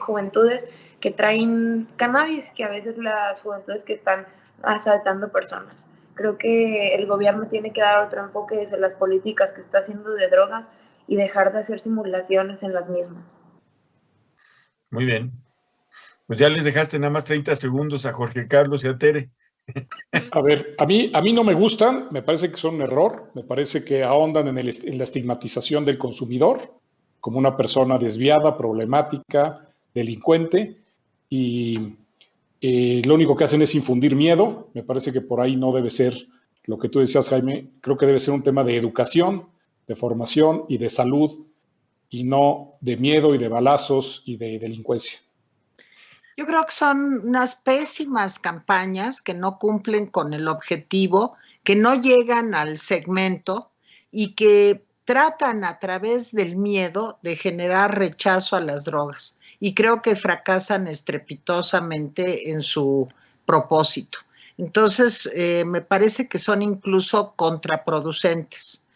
juventudes que traen cannabis que a veces las juventudes que están asaltando personas. Creo que el gobierno tiene que dar otro enfoque desde las políticas que está haciendo de drogas y dejar de hacer simulaciones en las mismas. Muy bien. Pues ya les dejaste nada más 30 segundos a Jorge Carlos y a Tere. A ver, a mí no me gustan, me parece que son un error, me parece que ahondan en la estigmatización del consumidor como una persona desviada, problemática, delincuente, y lo único que hacen es infundir miedo. Me parece que por ahí no debe ser lo que tú decías, Jaime. Creo que debe ser un tema de educación, de formación y de salud, y no de miedo y de balazos y de delincuencia. Yo creo que son unas pésimas campañas que no cumplen con el objetivo, que no llegan al segmento y que tratan a través del miedo de generar rechazo a las drogas. Y creo que fracasan estrepitosamente en su propósito. Entonces, me parece que son incluso contraproducentes,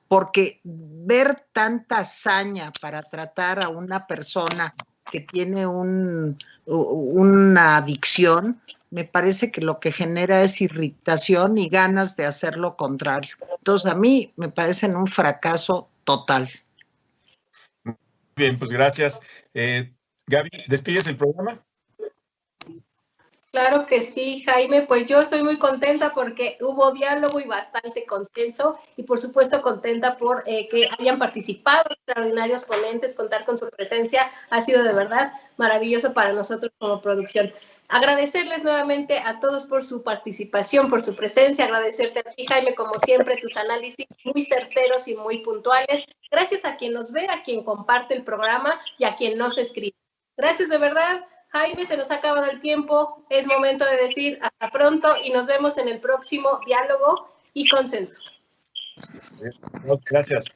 porque ver tanta hazaña para tratar a una persona que tiene una adicción, me parece que lo que genera es irritación y ganas de hacer lo contrario. Entonces, a mí me parecen un fracaso total. Bien, pues gracias. Gaby, ¿despides el programa? Claro que sí, Jaime, pues yo estoy muy contenta porque hubo diálogo y bastante consenso, y por supuesto contenta por que hayan participado extraordinarios ponentes. Contar con su presencia ha sido de verdad maravilloso para nosotros como producción. Agradecerles nuevamente a todos por su participación, por su presencia, agradecerte a ti, Jaime, como siempre, tus análisis muy certeros y muy puntuales. Gracias a quien nos ve, a quien comparte el programa y a quien nos escribe. Gracias de verdad. Jaime, se nos ha acabado el tiempo, es momento de decir hasta pronto y nos vemos en el próximo diálogo y consenso. Gracias.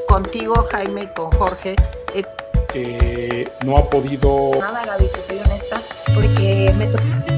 Contigo, Jaime, y con Jorge. No ha podido... Nada, Gaby, te soy honesta, porque me tocó...